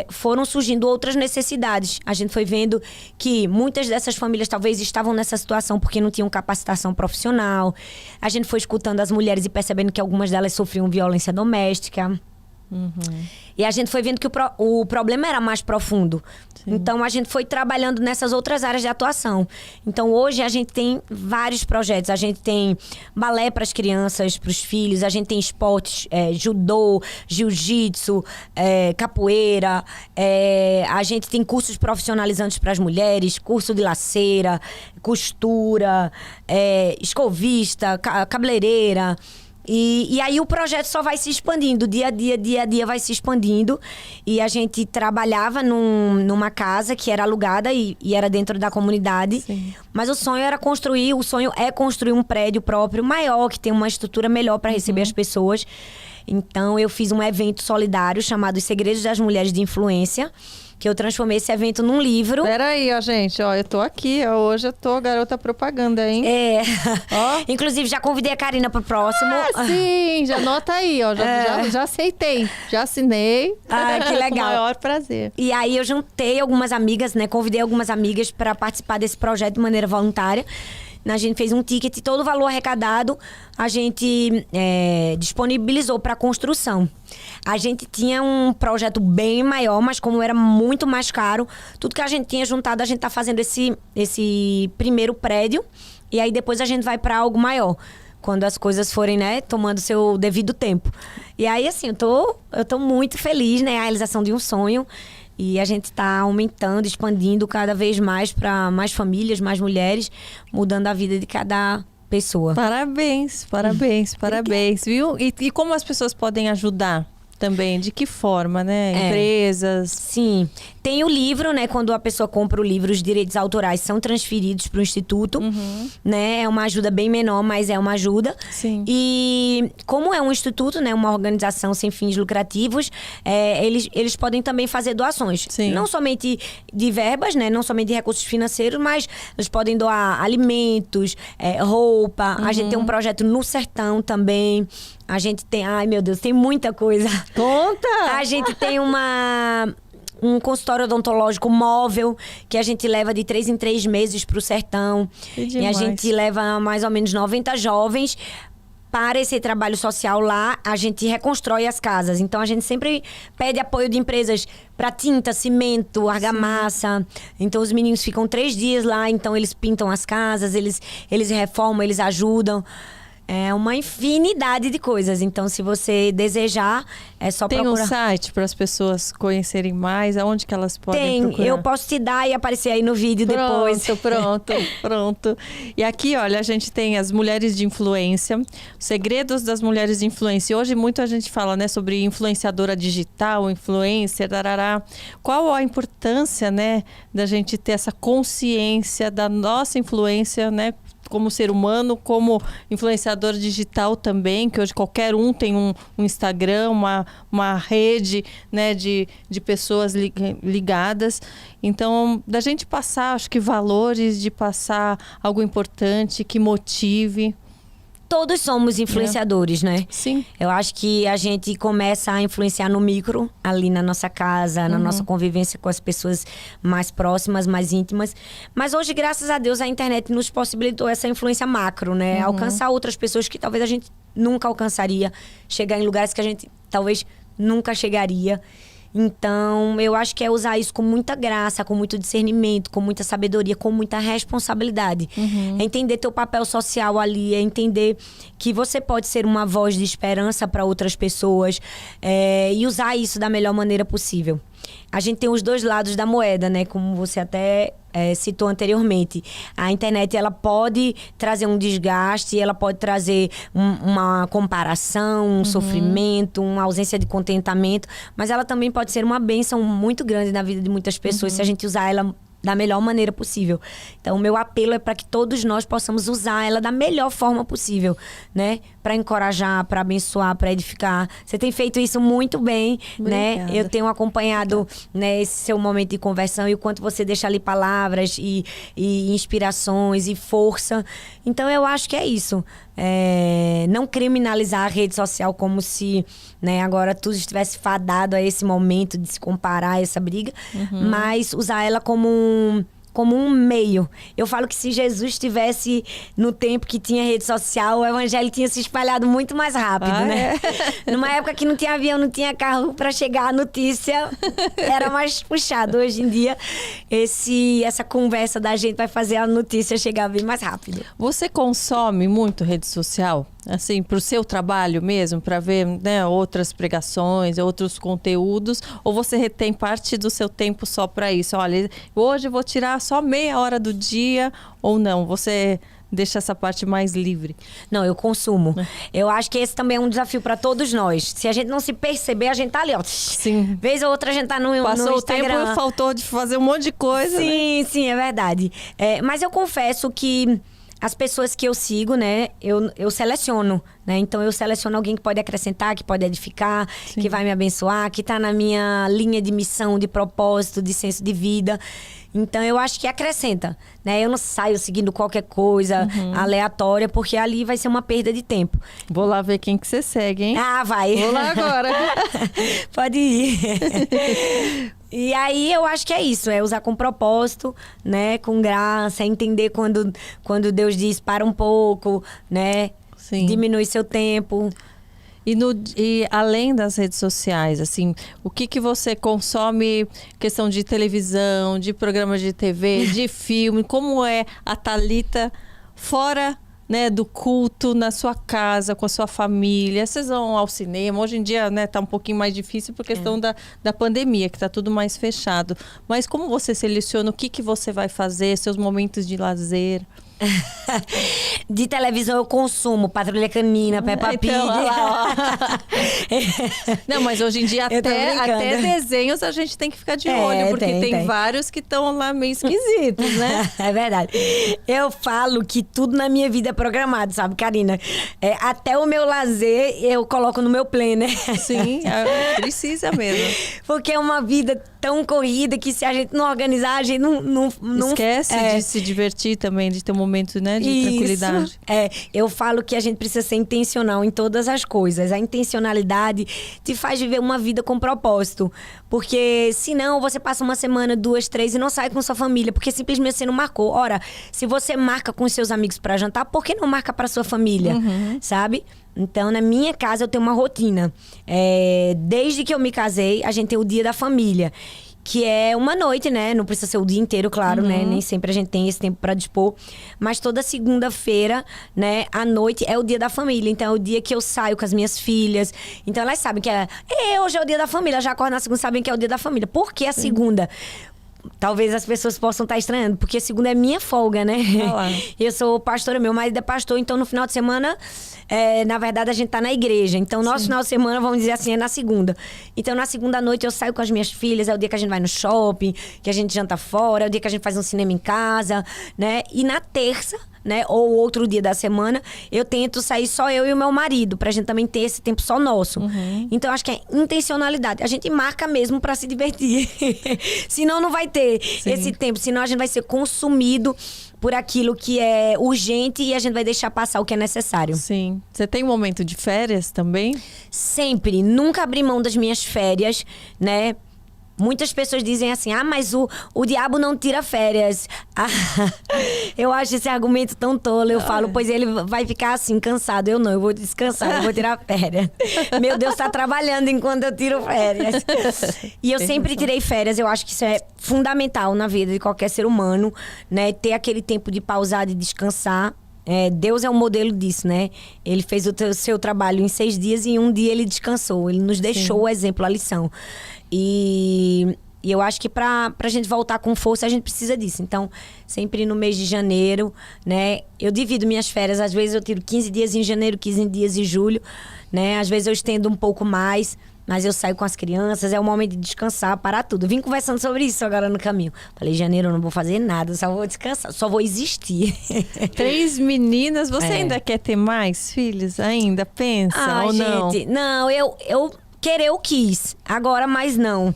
foram surgindo outras necessidades. A gente foi vendo que muitas dessas famílias talvez estavam nessa situação porque não tinham capacitação profissional. A gente foi escutando as mulheres e percebendo que algumas delas sofriam violência doméstica. E a gente foi vendo que o problema era mais profundo. Sim. Então a gente foi trabalhando nessas outras áreas de atuação. Então hoje a gente tem vários projetos. A gente tem balé para as crianças, para os filhos. A gente tem esportes, judô, jiu-jitsu, capoeira. A gente tem cursos profissionalizantes para as mulheres, curso de laceira, costura, escovista, cabeleireira. E aí o projeto só vai se expandindo, dia a dia vai se expandindo. E a gente trabalhava numa casa que era alugada e era dentro da comunidade. Sim. Mas o sonho é construir um prédio próprio, maior, que tem uma estrutura melhor para receber as pessoas. Então eu fiz um evento solidário chamado Os Segredos das Mulheres de Influência, que eu transformei esse evento num livro. Peraí, ó, gente, ó, eu tô aqui, ó, hoje eu tô garota propaganda, hein? Ó. Inclusive, já convidei a Karina pro próximo. Sim, já anota aí, ó, já aceitei, já assinei. Que legal. Com o maior prazer. E aí eu juntei algumas amigas, né, convidei algumas amigas para participar desse projeto de maneira voluntária. A gente fez um ticket e todo o valor arrecadado a gente disponibilizou para construção. A gente tinha um projeto bem maior, mas como era muito mais caro, tudo que a gente tinha juntado, a gente tá fazendo esse primeiro prédio. E aí depois a gente vai para algo maior, quando as coisas forem, né, tomando seu devido tempo. E aí, assim, eu tô muito feliz, né, a realização de um sonho. E a gente está aumentando, expandindo cada vez mais para mais famílias, mais mulheres, mudando a vida de cada pessoa. Parabéns, viu? E como as pessoas podem ajudar também? De que forma, né? Empresas? Sim. Tem o livro, né? Quando a pessoa compra o livro, os direitos autorais são transferidos para o Instituto, né? É uma ajuda bem menor, mas é uma ajuda. Sim. E como é um instituto, né? Uma organização sem fins lucrativos, eles podem também fazer doações. Sim. Não somente de verbas, né? Não somente de recursos financeiros, mas eles podem doar alimentos, roupa. A gente tem um projeto no Sertão também. A gente tem... Ai, meu Deus, tem muita coisa. Conta! A gente tem um consultório odontológico móvel que a gente leva de 3 em 3 meses para o Sertão. Que E a demais. gente leva mais ou menos 90 jovens para esse trabalho social lá. A gente reconstrói as casas. Então, a gente sempre pede apoio de empresas para tinta, cimento, argamassa. Então, os meninos ficam 3 dias lá. Então, eles pintam as casas, eles reformam, eles ajudam. É uma infinidade de coisas. Então, se você desejar, é só Tem procurar. um site para as pessoas conhecerem mais? Aonde que elas podem Tem, procurar? eu posso te dar e aparecer aí no vídeo depois. Pronto. E aqui, olha, a gente tem as mulheres de influência, os segredos das mulheres de influência. E hoje muito a gente fala, né, sobre influenciadora digital, influencer, darará. Qual a importância, né, da gente ter essa consciência da nossa influência, né, como ser humano, como influenciador digital também, que hoje qualquer um tem um Instagram, uma rede, né, de pessoas ligadas. Então, da gente passar, acho que valores, de passar algo importante que motive. Todos somos influenciadores, né? Sim. Eu acho que a gente começa a influenciar no micro, ali na nossa casa, na nossa convivência com as pessoas mais próximas, mais íntimas. Mas hoje, graças a Deus, a internet nos possibilitou essa influência macro, né? Alcançar outras pessoas que talvez a gente nunca alcançaria. Chegar em lugares que a gente talvez nunca chegaria. Então, eu acho que é usar isso com muita graça, com muito discernimento, com muita sabedoria, com muita responsabilidade. É entender teu papel social ali, é entender que você pode ser uma voz de esperança para outras pessoas, e usar isso da melhor maneira possível. A gente tem os dois lados da moeda, né? Como você até citou anteriormente. A internet, ela pode trazer um desgaste, ela pode trazer uma comparação, um sofrimento, uma ausência de contentamento, mas ela também pode ser uma bênção muito grande na vida de muitas pessoas se a gente usar ela da melhor maneira possível. Então, o meu apelo é para que todos nós possamos usar ela da melhor forma possível, né? Para encorajar, para abençoar, para edificar. Você tem feito isso muito bem, né? Eu tenho acompanhado, né, esse seu momento de conversão e o quanto você deixa ali palavras e inspirações e força. Então, eu acho que é isso. Não criminalizar a rede social como se, né, agora tudo estivesse fadado a esse momento de se comparar a essa briga, mas usar ela como um meio. Eu falo que se Jesus estivesse no tempo que tinha rede social, o evangelho tinha se espalhado muito mais rápido, né? Numa época que não tinha avião, não tinha carro para chegar a notícia, era mais puxado. Hoje em dia, essa conversa da gente vai fazer a notícia chegar bem mais rápido. Você consome muito rede social? Assim, para o seu trabalho mesmo, para ver, né, outras pregações, outros conteúdos, ou você retém parte do seu tempo só para isso? Olha, hoje eu vou tirar só meia hora do dia, ou não? Você deixa essa parte mais livre? Não, eu consumo. Eu acho que esse também é um desafio para todos nós. Se a gente não se perceber, a gente tá ali, ó. Sim. Vez ou outra a gente tá no Instagram. Passou o tempo e faltou de fazer um monte de coisa, sim, né? Sim, é verdade. Mas eu confesso que as pessoas que eu sigo, né, eu seleciono, né? Então, eu seleciono alguém que pode acrescentar, que pode edificar, Sim. que vai me abençoar, que tá na minha linha de missão, de propósito, de senso de vida. Então, eu acho que acrescenta, né? Eu não saio seguindo qualquer coisa aleatória, porque ali vai ser uma perda de tempo. Vou lá ver quem que você segue, hein? Ah, vai. Vou lá agora. Pode ir. E aí eu acho que é isso, é usar com propósito, né? Com graça, entender quando Deus diz para um pouco, né? Sim. Diminui seu tempo. E além das redes sociais, assim, o que você consome, questão de televisão, de programas de TV, de filme, como é a Thalita fora, né, do culto, na sua casa, com a sua família? Vocês vão ao cinema? Hoje em dia, né, tá um pouquinho mais difícil por questão da pandemia, que tá tudo mais fechado. Mas como você seleciona o que você vai fazer, seus momentos de lazer? De televisão eu consumo Patrulha Canina, Peppa Pig. Então, olha lá, ó. Não, mas hoje em dia até desenhos a gente tem que ficar de olho, porque tem vários que estão lá meio esquisitos, né? É verdade. Eu falo que tudo na minha vida é programado, sabe, Karina? Até o meu lazer eu coloco no meu planner. Sim, precisa mesmo. Porque é uma vida tão corrida que se a gente não organizar, a gente não esquece de se divertir também, de ter um momento, né, de tranquilidade. Eu falo que a gente precisa ser intencional em todas as coisas. A intencionalidade te faz viver uma vida com propósito. Porque senão você passa uma semana, 2, 3 e não sai com sua família, porque simplesmente você não marcou. Ora, se você marca com seus amigos para jantar, por que não marca para sua família? Sabe? Então, na minha casa, eu tenho uma rotina. Desde que eu me casei, a gente tem o dia da família. Que é uma noite, né? Não precisa ser o dia inteiro, claro, né? Nem sempre a gente tem esse tempo para dispor. Mas toda segunda-feira, né? À noite é o dia da família. Então, é o dia que eu saio com as minhas filhas. Então, elas sabem que hoje é o dia da família. Já acordam na segunda, sabem que é o dia da família. Por que a segunda? Talvez as pessoas possam estar estranhando, porque segunda é minha folga, né? Eu sou pastora, meu marido é pastor, então no final de semana, na verdade, a gente tá na igreja. Então, nosso final de semana, vamos dizer assim, é na segunda. Então, na segunda noite, eu saio com as minhas filhas, é o dia que a gente vai no shopping, que a gente janta fora, é o dia que a gente faz um cinema em casa, né? E na terça, né, ou outro dia da semana, eu tento sair só eu e o meu marido, pra gente também ter esse tempo só nosso. Então, acho que é intencionalidade. A gente marca mesmo pra se divertir. Senão, não vai ter esse tempo. Senão, a gente vai ser consumido por aquilo que é urgente e a gente vai deixar passar o que é necessário. Sim. Você tem um momento de férias também? Sempre. Nunca abri mão das minhas férias, né? Muitas pessoas dizem assim, mas o diabo não tira férias. Eu acho esse argumento tão tolo. Eu falo, pois ele vai ficar assim, cansado. Eu não, eu vou descansar, eu vou tirar férias. Meu Deus, tá trabalhando enquanto eu tiro férias. E eu sempre tirei férias. Eu acho que isso é fundamental na vida de qualquer ser humano, né? Ter aquele tempo de pausar, de descansar. Deus é um modelo disso, né? Ele fez o seu trabalho em 6 dias e em um dia ele descansou. Ele nos deixou o exemplo, a lição. E eu acho que pra gente voltar com força, a gente precisa disso. Então, sempre no mês de janeiro, né? Eu divido minhas férias. Às vezes eu tiro 15 dias em janeiro, 15 dias em julho, né? Às vezes eu estendo um pouco mais, mas eu saio com as crianças. É o momento de descansar, parar tudo. Vim conversando sobre isso agora no caminho. Falei, janeiro eu não vou fazer nada, só vou descansar, só vou existir. 3 meninas, você ainda quer ter mais filhos? Ainda pensa ou não? Gente, não, eu querer eu quis, agora mais não.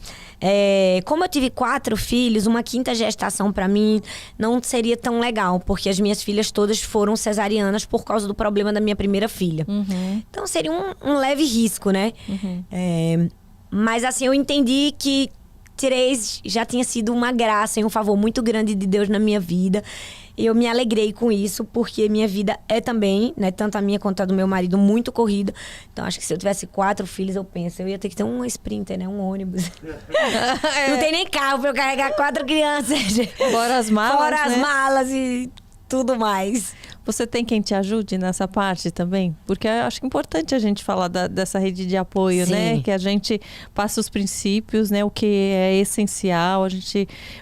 Como eu tive 4 filhos, uma 5ª gestação pra mim não seria tão legal, porque as minhas filhas todas foram cesarianas por causa do problema da minha primeira filha. Então seria um leve risco, né? Mas assim, eu entendi que 3 já tinha sido uma graça e um favor muito grande de Deus na minha vida. Eu me alegrei com isso, porque minha vida é também, né, tanto a minha quanto a do meu marido, muito corrida. Então, acho que se eu tivesse 4 filhos, eu ia ter que ter um Sprinter, né, um ônibus. Não tem nem carro pra eu carregar 4 crianças. Fora as malas, Fora as malas e tudo mais. Você tem quem te ajude nessa parte também? Porque eu acho importante a gente falar dessa rede de apoio, né? Que a gente passa os princípios, né? O que é essencial,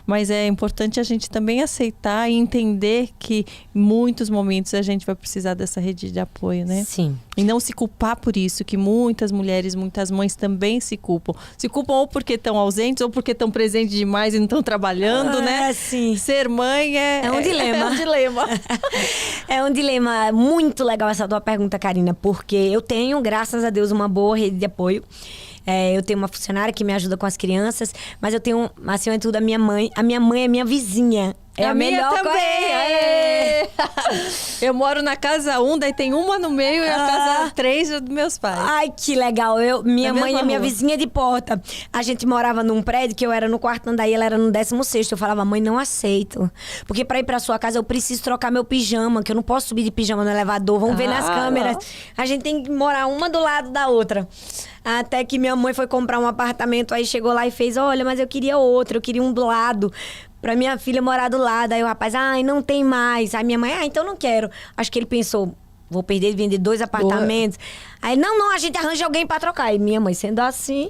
mas é importante a gente também aceitar e entender que em muitos momentos a gente vai precisar dessa rede de apoio, né? Sim. E não se culpar por isso, que muitas mulheres, muitas mães também se culpam. Se culpam ou porque estão ausentes, ou porque estão presentes demais e não estão trabalhando, né? Sim. Ser mãe é um dilema. É um dilema. É um dilema muito legal essa tua pergunta, Karina, porque eu tenho, graças a Deus, uma boa rede de apoio. Eu tenho uma funcionária que me ajuda com as crianças, mas eu tenho, acima de tudo, a minha mãe. A minha mãe é minha vizinha. É a melhor também. Eu moro na casa 1, daí tem uma no meio e a casa 3 dos meus pais. Ai, que legal. Minha mãe é minha vizinha de porta. A gente morava num prédio que eu era no 4º andar e ela era no 16º. Eu falava, mãe, não aceito. Porque pra ir pra sua casa eu preciso trocar meu pijama, que eu não posso subir de pijama no elevador. Vamos ver nas câmeras. A gente tem que morar uma do lado da outra. Até que minha mãe foi comprar um apartamento, aí chegou lá e fez, olha, mas eu queria outro, eu queria um do lado, pra minha filha morar do lado. Aí o rapaz, não tem mais. Aí minha mãe, então não quero. Acho que ele pensou, vou perder de vender 2 apartamentos. Aí, não, a gente arranja alguém pra trocar. E minha mãe, sendo assim,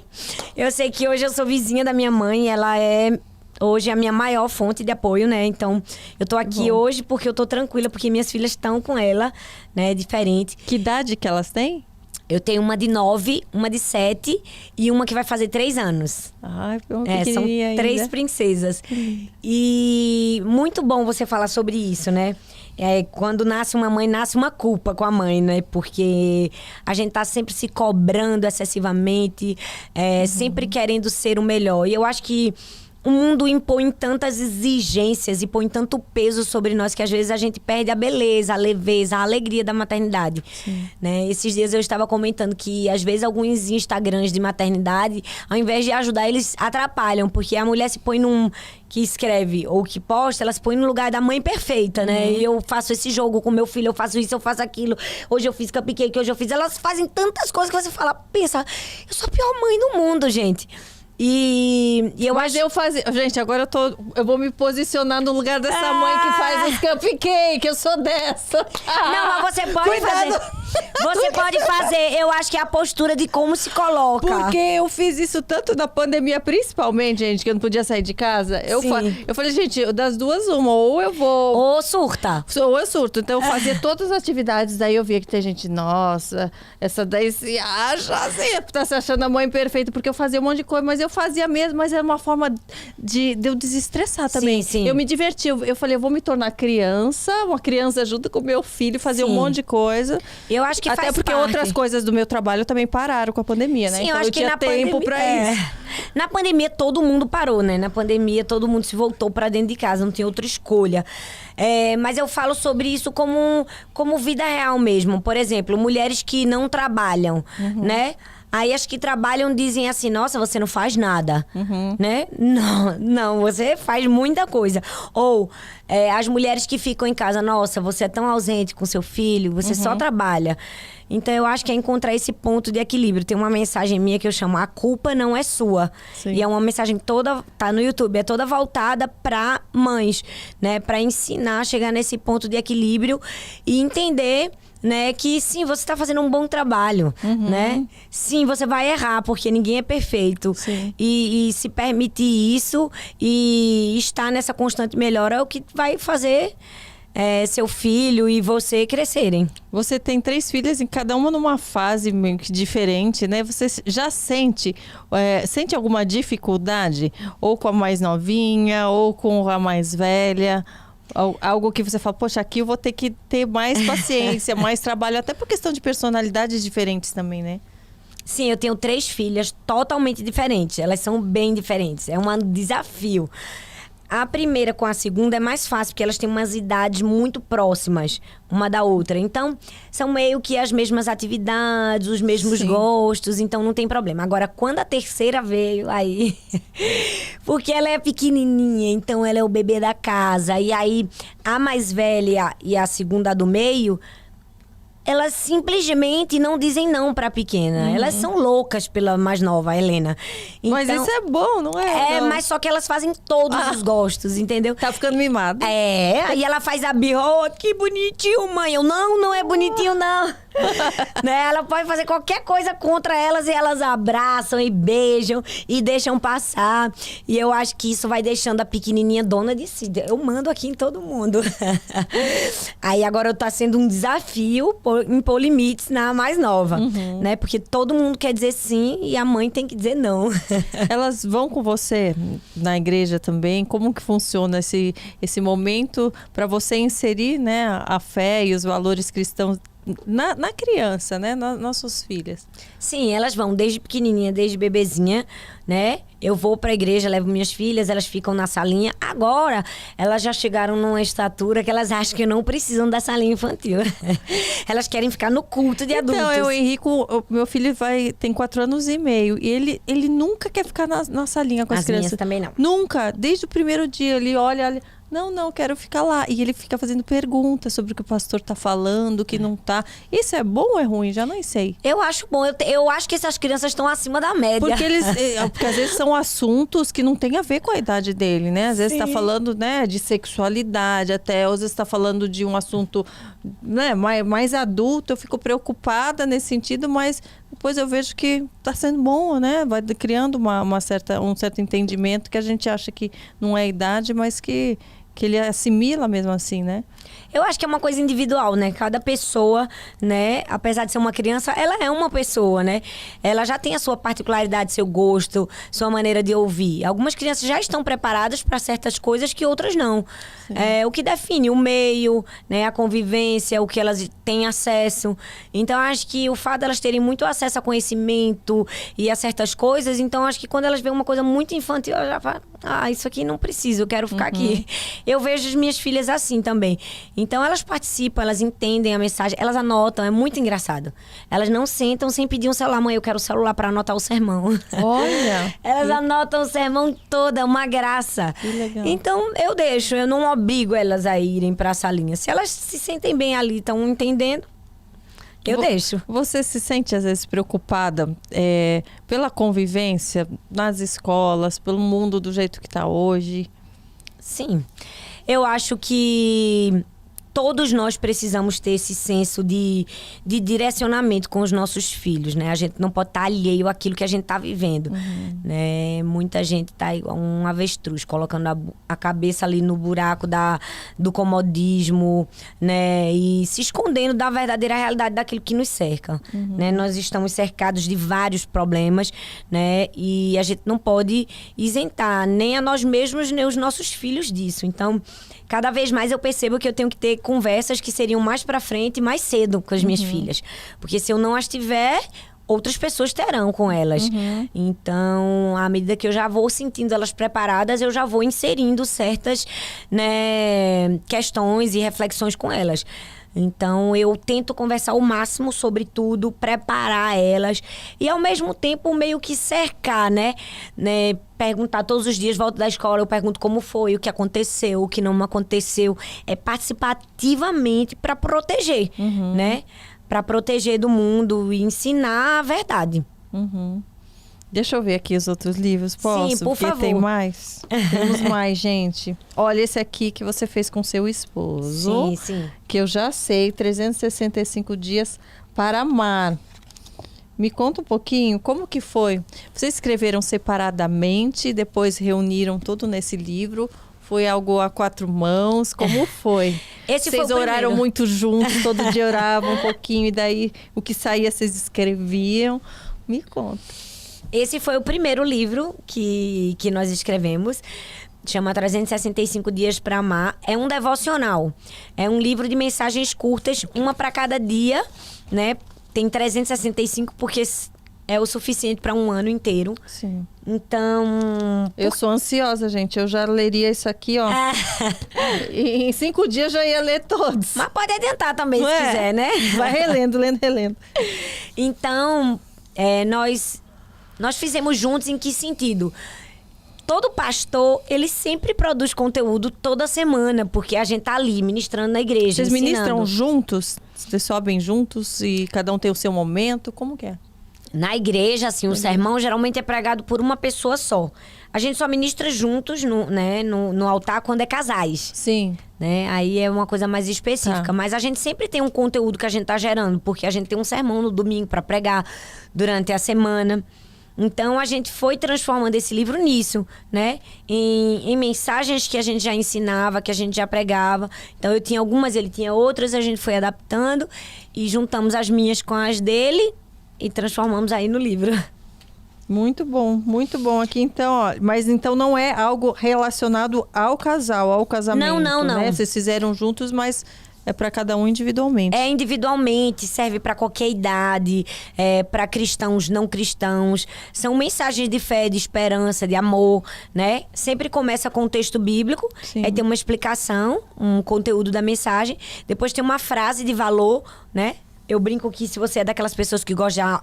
eu sei que hoje eu sou vizinha da minha mãe, ela é hoje é a minha maior fonte de apoio, né? Então, eu tô aqui hoje porque eu tô tranquila, porque minhas filhas estão com ela, né? Diferente. Que idade que elas têm? Eu tenho uma de 9, uma de 7 e uma que vai fazer 3 anos. Ai, são 3 princesas. E muito bom você falar sobre isso, né? Quando nasce uma mãe, nasce uma culpa com a mãe, né? Porque a gente tá sempre se cobrando excessivamente, sempre querendo ser o melhor. E eu acho que o mundo impõe tantas exigências e põe tanto peso sobre nós que às vezes a gente perde a beleza, a leveza, a alegria da maternidade, né? Esses dias eu estava comentando que às vezes alguns Instagrams de maternidade, ao invés de ajudar, eles atrapalham, porque a mulher se põe que escreve ou que posta, ela se põe no lugar da mãe perfeita, né? E eu faço esse jogo com meu filho, eu faço isso, eu faço aquilo. Hoje eu fiz cupcake, hoje eu fiz... Elas fazem tantas coisas que você fala, pensa, eu sou a pior mãe do mundo, gente. Gente, agora eu vou me posicionar no lugar dessa mãe que faz os cupcakes, eu sou dessa. Não, mas você pode fazer. Você pode fazer, eu acho que é a postura de como se coloca. Porque eu fiz isso tanto na pandemia, principalmente, gente, que eu não podia sair de casa. Eu falei, gente, das duas, uma, ou eu vou... Ou surta. Ou eu surto. Então, eu fazia todas as atividades, daí eu via que tem gente, nossa, essa daí se acha assim, tá se achando a mãe perfeita, porque eu fazia um monte de coisa, mas eu fazia mesmo, mas era uma forma de eu desestressar também. Sim. Eu me diverti, eu falei, eu vou me tornar criança, uma criança junto com meu filho, fazer um monte de coisa. Eu acho que até porque outras coisas do meu trabalho também pararam com a pandemia, né? Sim, então eu acho que tinha tempo pra isso. Na pandemia todo mundo parou, né? Na pandemia todo mundo se voltou pra dentro de casa, não tinha outra escolha. Mas eu falo sobre isso como vida real mesmo. Por exemplo, mulheres que não trabalham, né? Aí as que trabalham dizem assim, nossa, você não faz nada, né? Não, você faz muita coisa. Ou as mulheres que ficam em casa, nossa, você é tão ausente com seu filho, você só trabalha. Então eu acho que é encontrar esse ponto de equilíbrio. Tem uma mensagem minha que eu chamo A Culpa Não É Sua. Sim. E é uma mensagem toda, tá no YouTube, é toda voltada para mães, né? Para ensinar a chegar nesse ponto de equilíbrio e entender, né, que sim, você está fazendo um bom trabalho, né? Sim, você vai errar, porque ninguém é perfeito. E se permitir isso e estar nessa constante melhora é o que vai fazer seu filho e você crescerem. Você tem 3 filhas, em cada uma numa fase meio que diferente, né? Você já sente alguma dificuldade? Ou com a mais novinha, ou com a mais velha? Algo que você fala, poxa, aqui eu vou ter que ter mais paciência, mais trabalho, até por questão de personalidades diferentes também, né? Sim, eu tenho 3 filhas totalmente diferentes. Elas são bem diferentes. É um desafio. A primeira com a segunda é mais fácil, porque elas têm umas idades muito próximas uma da outra. Então, são meio que as mesmas atividades, os mesmos gostos, então não tem problema. Agora, quando a terceira veio, aí... porque ela é pequenininha, então ela é o bebê da casa. E aí, a mais velha e a segunda do meio... elas simplesmente não dizem não pra pequena. Elas são loucas pela mais nova, a Helena. Então, mas isso é bom, não é? Mas só que elas fazem todos os gostos, entendeu? Tá ficando mimada. Aí ela faz a birra, que bonitinho, mãe. Eu, não é bonitinho, não. Né? Ela pode fazer qualquer coisa contra elas e elas abraçam e beijam e deixam passar. E eu acho que isso vai deixando a pequenininha dona de si. Eu mando aqui em todo mundo. Aí agora tá sendo um desafio impor limites na mais nova, né? Porque todo mundo quer dizer sim e a mãe tem que dizer não. Elas vão com você na igreja também? Como que funciona esse momento para você inserir, né, a fé e os valores cristãos na criança, né? Nas nossas filhas? Sim, elas vão desde pequenininha, desde bebezinha, né? Eu vou pra igreja, levo minhas filhas, elas ficam na salinha. Agora, elas já chegaram numa estatura que elas acham que não precisam da salinha infantil. Elas querem ficar no culto de adultos. Então, o Henrico, meu filho tem 4 anos e meio. E ele nunca quer ficar na salinha com as crianças. Minhas também não. Nunca. Desde o primeiro dia, ele olha... Não, quero ficar lá. E ele fica fazendo perguntas sobre o que o pastor tá falando, o que não tá. Isso é bom ou é ruim? Já não sei. Eu acho bom. Eu acho que essas crianças estão acima da média. Porque às vezes são assuntos que não tem a ver com a idade dele, né? Às vezes tá falando, né, de sexualidade até. Às vezes tá falando de um assunto, né, mais adulto. Eu fico preocupada nesse sentido, mas depois eu vejo que está sendo bom, né? Vai criando um certo entendimento que a gente acha que não é idade, mas que ele assimila mesmo assim, né? Eu acho que é uma coisa individual, né? Cada pessoa, né? Apesar de ser uma criança, ela é uma pessoa, né? Ela já tem a sua particularidade, seu gosto, sua maneira de ouvir. Algumas crianças já estão preparadas para certas coisas que outras não. O que define o meio, né? A convivência, o que elas têm acesso. Então, acho que o fato de elas terem muito acesso a conhecimento e a certas coisas, então acho que quando elas veem uma coisa muito infantil, elas já falam, isso aqui não preciso, eu quero ficar aqui. Eu vejo as minhas filhas assim também. Então, elas participam, elas entendem a mensagem, elas anotam, é muito engraçado. Elas não sentam sem pedir um celular. Mãe, eu quero o celular para anotar o sermão. Olha! Elas anotam o sermão todo, é uma graça. Que legal. Então, eu não obrigo elas a irem para a salinha. Se elas se sentem bem ali, estão entendendo, eu deixo. Você se sente, às vezes, preocupada pela convivência nas escolas, pelo mundo do jeito que está hoje? Sim. Eu acho que todos nós precisamos ter esse senso de direcionamento com os nossos filhos, né? A gente não pode estar alheio àquilo que a gente está vivendo, né? Muita gente está igual um avestruz, colocando a cabeça ali no buraco do comodismo, né? E se escondendo da verdadeira realidade daquilo que nos cerca, né? Nós estamos cercados de vários problemas, né? E a gente não pode isentar nem a nós mesmos, nem os nossos filhos disso. Então, cada vez mais eu percebo que eu tenho que ter conversas que seriam mais pra frente e mais cedo com as minhas filhas. Porque se eu não as tiver, outras pessoas terão com elas. Então, à medida que eu já vou sentindo elas preparadas, eu já vou inserindo certas, né, questões e reflexões com elas. Então, eu tento conversar o máximo sobre tudo, preparar elas e, ao mesmo tempo, meio que cercar, né? Perguntar todos os dias, volto da escola, eu pergunto como foi, o que aconteceu, o que não aconteceu. É participar ativamente para proteger, né? Para proteger do mundo e ensinar a verdade. Deixa eu ver aqui os outros livros, posso? Sim, por favor. Tem mais? Temos mais, gente. Olha esse aqui que você fez com seu esposo. Sim, sim. Que eu já sei, 365 dias para amar. Me conta um pouquinho, como que foi? Vocês escreveram separadamente, depois reuniram tudo nesse livro? Foi algo a quatro mãos? Como foi? Vocês oraram muito juntos, todo dia oravam um pouquinho, e daí o que saía vocês escreviam? Me conta. Esse foi o primeiro livro que nós escrevemos. Chama 365 Dias para Amar. É um devocional. É um livro de mensagens curtas, uma para cada dia, né? Tem 365 porque é o suficiente para um ano inteiro. Sim. Então... Eu sou ansiosa, gente. Eu já leria isso aqui, ó. E em 5 dias já ia ler todos. Mas pode adiantar também, se quiser, né? Vai relendo, relendo. Então, nós fizemos juntos em que sentido? Todo pastor, ele sempre produz conteúdo toda semana, porque a gente tá ali ministrando na igreja. Vocês ministram ensinando. juntos? Vocês sobem juntos e cada um tem o seu momento? Como que é? Na igreja, assim, o sermão geralmente é pregado por uma pessoa só. A gente só ministra juntos no altar quando é casais. Sim. Né? Aí é uma coisa mais específica. Tá. Mas a gente sempre tem um conteúdo que a gente tá gerando, porque a gente tem um sermão no domingo para pregar durante a semana. Então, a gente foi transformando esse livro nisso, né? Em mensagens que a gente já ensinava, que a gente já pregava. Então, eu tinha algumas, ele tinha outras, a gente foi adaptando e juntamos as minhas com as dele e transformamos aí no livro. Muito bom aqui então, ó. Mas então não é algo relacionado ao casal, ao casamento, não. né? Vocês fizeram juntos, mas é para cada um individualmente. É individualmente, serve para qualquer idade, para cristãos, não cristãos. São mensagens de fé, de esperança, de amor, né? Sempre começa com um texto bíblico, Sim. aí tem uma explicação, um conteúdo da mensagem, depois tem uma frase de valor, né? Eu brinco que se você é daquelas pessoas que gostam de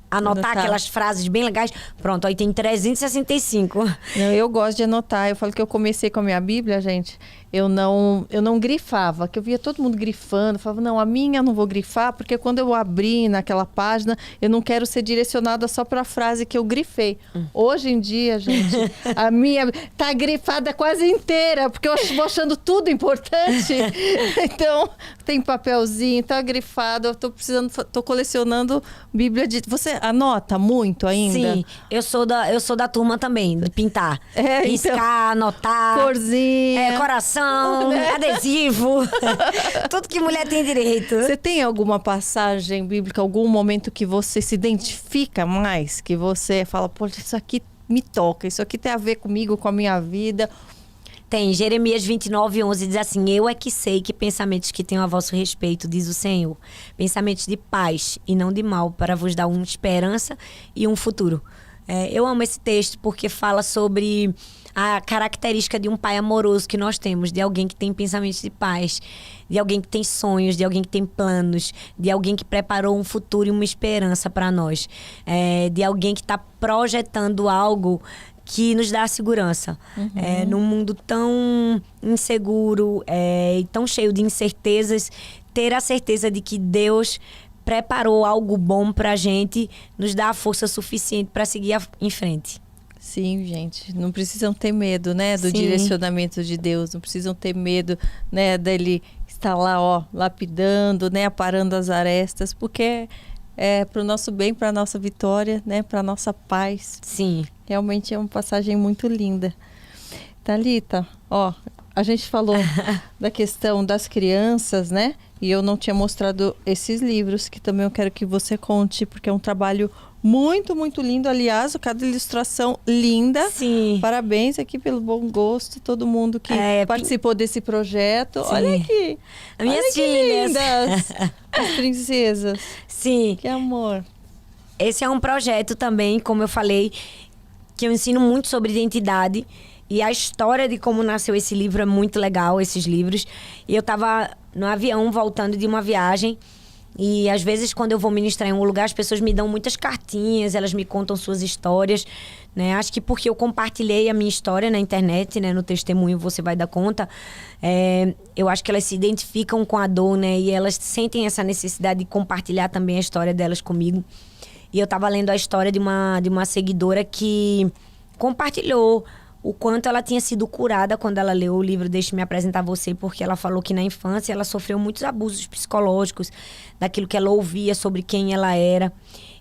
anotar aquelas frases bem legais, pronto, aí tem 365. Não, eu gosto de anotar. Eu falo que eu comecei com a minha Bíblia, gente. eu não grifava, que eu via todo mundo grifando, falava, não, a minha eu não vou grifar, porque quando eu abri naquela página, eu não quero ser direcionada só para a frase que eu grifei. Hoje em dia, gente, a minha tá grifada quase inteira, porque eu vou achando tudo importante. Então, tem papelzinho, tá grifado, eu tô colecionando Bíblia de... Você anota muito ainda? Sim, eu sou da turma também, de pintar. Piscar, anotar. Corzinha. Coração, adesivo. Tudo que mulher tem direito. Você tem alguma passagem bíblica, algum momento que você se identifica mais? Que você fala, pô, isso aqui me toca, isso aqui tem a ver comigo, com a minha vida. Tem, Jeremias 29:11 diz assim: eu é que sei que pensamentos que tenho a vosso respeito, diz o Senhor, pensamentos de paz e não de mal, para vos dar uma esperança e um futuro. Eu amo esse texto porque fala sobre a característica de um pai amoroso que nós temos, de alguém que tem pensamentos de paz, de alguém que tem sonhos, de alguém que tem planos, de alguém que preparou um futuro e uma esperança para nós, de alguém que está projetando algo que nos dá segurança. Num mundo tão inseguro e tão cheio de incertezas, ter a certeza de que Deus preparou algo bom pra gente, nos dá a força suficiente para seguir em frente. Sim, gente, não precisam ter medo, né, do Sim. direcionamento de Deus, não precisam ter medo, né, dele estar lá, ó, lapidando, né, aparando as arestas, porque é para o nosso bem, para a nossa vitória, né, para a nossa paz. Sim. Realmente é uma passagem muito linda. Thalita, ó, a gente falou da questão das crianças, né? E eu não tinha mostrado esses livros, que também eu quero que você conte, porque é um trabalho muito, muito lindo. Aliás, cada ilustração linda. Sim. Parabéns aqui pelo bom gosto, todo mundo que participou desse projeto. Sim. Olha aqui. As minhas olha que filhas. lindas. As princesas. Sim. Que amor. Esse é um projeto também, como eu falei, que eu ensino muito sobre identidade. E a história de como nasceu esse livro é muito legal, esses livros. E eu tava no avião, voltando de uma viagem. E às vezes, quando eu vou ministrar em um lugar, as pessoas me dão muitas cartinhas, elas me contam suas histórias, né? Acho que porque eu compartilhei a minha história na internet, né? No testemunho Você Vai Dar Conta. Eu acho que elas se identificam com a dor, né? E elas sentem essa necessidade de compartilhar também a história delas comigo. E eu tava lendo a história de uma seguidora que compartilhou o quanto ela tinha sido curada quando ela leu o livro Deixe-me Apresentar Você, porque ela falou que na infância ela sofreu muitos abusos psicológicos, daquilo que ela ouvia sobre quem ela era.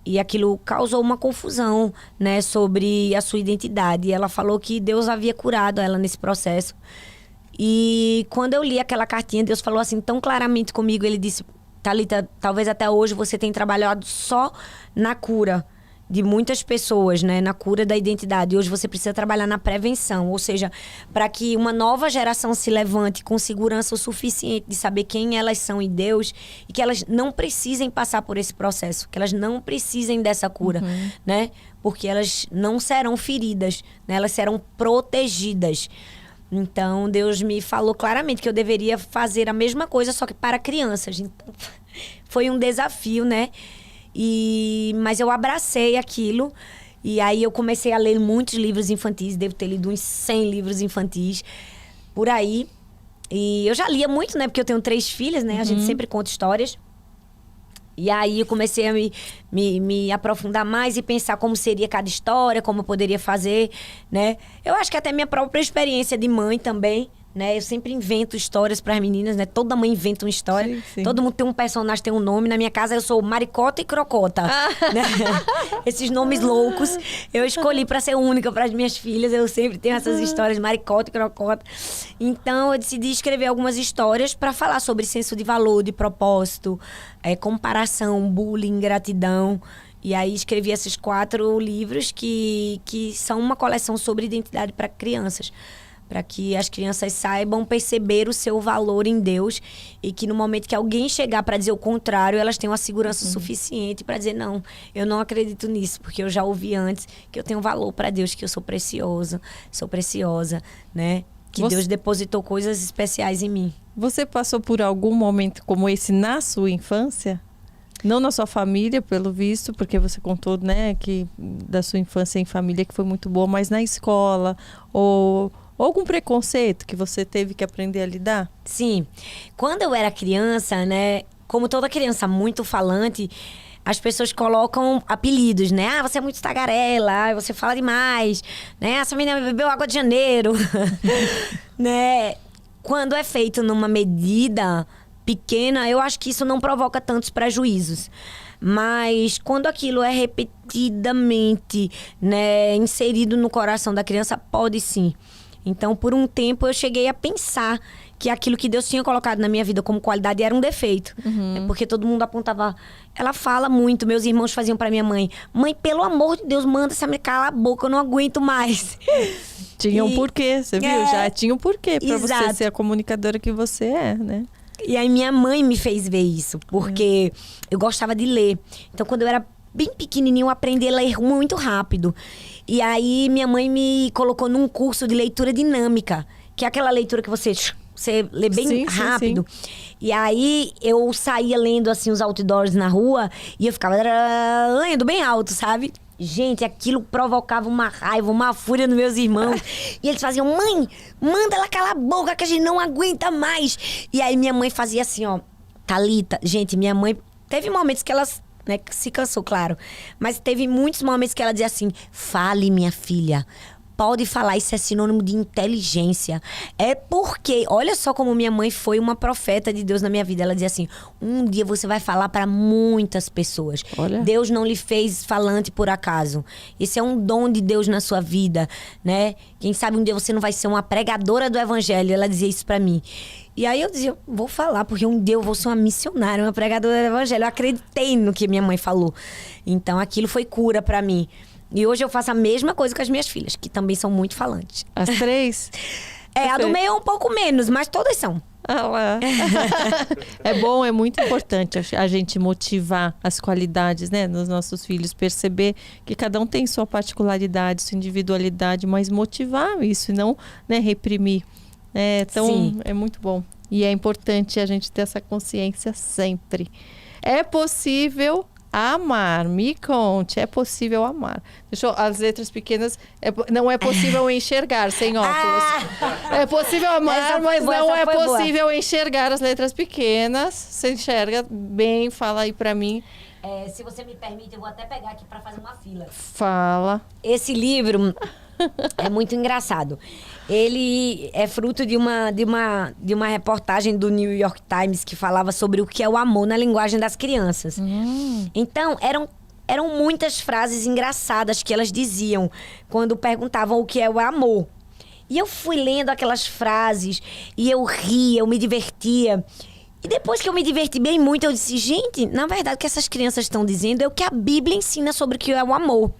E aquilo causou uma confusão, né, sobre a sua identidade. E ela falou que Deus havia curado ela nesse processo. E quando eu li aquela cartinha, Deus falou assim tão claramente comigo, ele disse: Thalita, talvez até hoje você tenha trabalhado só na cura de muitas pessoas, né, na cura da identidade. E hoje você precisa trabalhar na prevenção, ou seja, para que uma nova geração se levante com segurança o suficiente de saber quem elas são em Deus e que elas não precisem passar por esse processo, que elas não precisem dessa cura, né, porque elas não serão feridas, né, elas serão protegidas. Então, Deus me falou claramente que eu deveria fazer a mesma coisa, só que para crianças. Então, foi um desafio, né? Mas eu abracei aquilo. E aí eu comecei a ler muitos livros infantis. Devo ter lido uns 100 livros infantis por aí. E eu já lia muito, né? Porque eu tenho 3 filhas, né? A gente sempre conta histórias. E aí eu comecei a me aprofundar mais e pensar como seria cada história, como eu poderia fazer, né? Eu acho que até minha própria experiência de mãe também, né? Eu sempre invento histórias para as meninas, né? Toda mãe inventa uma história. Sim, sim. Todo mundo tem um personagem, tem um nome. Na minha casa eu sou Maricota e Crocota. Né? Esses nomes loucos eu escolhi para ser única para as minhas filhas. Eu sempre tenho essas histórias, Maricota e Crocota. Então eu decidi escrever algumas histórias para falar sobre senso de valor, de propósito, comparação, bullying, gratidão. E aí escrevi esses 4 livros que são uma coleção sobre identidade para crianças. Para que as crianças saibam perceber o seu valor em Deus e que no momento que alguém chegar para dizer o contrário, elas tenham a segurança suficiente para dizer: não, eu não acredito nisso, porque eu já ouvi antes que eu tenho valor para Deus, que eu sou precioso, sou preciosa, né? Que Deus depositou coisas especiais em mim. Você passou por algum momento como esse na sua infância? Não na sua família, pelo visto, porque você contou, né, que da sua infância em família que foi muito boa, mas na escola ou Ou algum preconceito que você teve que aprender a lidar? Sim. Quando eu era criança, né? Como toda criança muito falante, as pessoas colocam apelidos, né? Ah, você é muito tagarela, ah, você fala demais, né? Essa menina bebeu água de janeiro, né? Quando é feito numa medida pequena, eu acho que isso não provoca tantos prejuízos. Mas quando aquilo é repetidamente, né, inserido no coração da criança, pode sim. Então, por um tempo, eu cheguei a pensar que aquilo que Deus tinha colocado na minha vida como qualidade era um defeito. Porque todo mundo apontava... Ela fala muito. Meus irmãos faziam pra minha mãe. Mãe, pelo amor de Deus, manda essa mulher calar a boca. Eu não aguento mais. Tinha um porquê, você viu? Já tinha um porquê pra Exato. você ser a comunicadora que você é, né? E aí minha mãe me fez ver isso. Porque eu gostava de ler. Então, quando eu era bem pequenininho, eu aprendi a ler muito rápido. E aí minha mãe me colocou num curso de leitura dinâmica. Que é aquela leitura que você lê bem rápido. Sim. E aí eu saía lendo assim os outdoors na rua e eu ficava lendo bem alto, sabe? Gente, aquilo provocava uma raiva, uma fúria nos meus irmãos. E eles faziam, mãe, manda ela calar a boca que a gente não aguenta mais. E aí minha mãe fazia assim, ó, Thalita. Gente, minha mãe... Teve momentos que ela... né, se cansou, claro. Mas teve muitos momentos que ela dizia assim, fale, minha filha. Pode falar, isso é sinônimo de inteligência. É porque, olha só como minha mãe foi uma profeta de Deus na minha vida. Ela dizia assim, um dia você vai falar para muitas pessoas. Olha. Deus não lhe fez falante por acaso. Esse é um dom de Deus na sua vida, né? Quem sabe um dia você não vai ser uma pregadora do evangelho. Ela dizia isso para mim. E aí eu dizia, vou falar, porque um dia eu vou ser uma missionária, uma pregadora do evangelho. Eu acreditei no que minha mãe falou. Então aquilo foi cura para mim. E hoje eu faço a mesma coisa com as minhas filhas, que também são muito falantes. As três? A do meio é um pouco menos, mas todas são. Ah lá. É bom, é muito importante a gente motivar as qualidades, né, nos nossos filhos, perceber que cada um tem sua particularidade, sua individualidade, mas motivar isso e não, né, reprimir. Então, sim, é muito bom. E é importante a gente ter essa consciência sempre. É possível amar, me conte, é possível amar. As letras pequenas, não é possível enxergar sem óculos. É possível amar, mas não é possível enxergar as letras pequenas. Você enxerga bem, fala aí pra mim. Se você me permite, eu vou até pegar aqui pra fazer uma fila. Fala. Esse livro é muito engraçado. Ele é fruto de uma reportagem do New York Times que falava sobre o que é o amor na linguagem das crianças. Então, eram muitas frases engraçadas que elas diziam quando perguntavam o que é o amor. E eu fui lendo aquelas frases e eu ria, eu me divertia. E depois que eu me diverti bem muito, eu disse, gente, na verdade o que essas crianças estão dizendo é o que a Bíblia ensina sobre o que é o amor.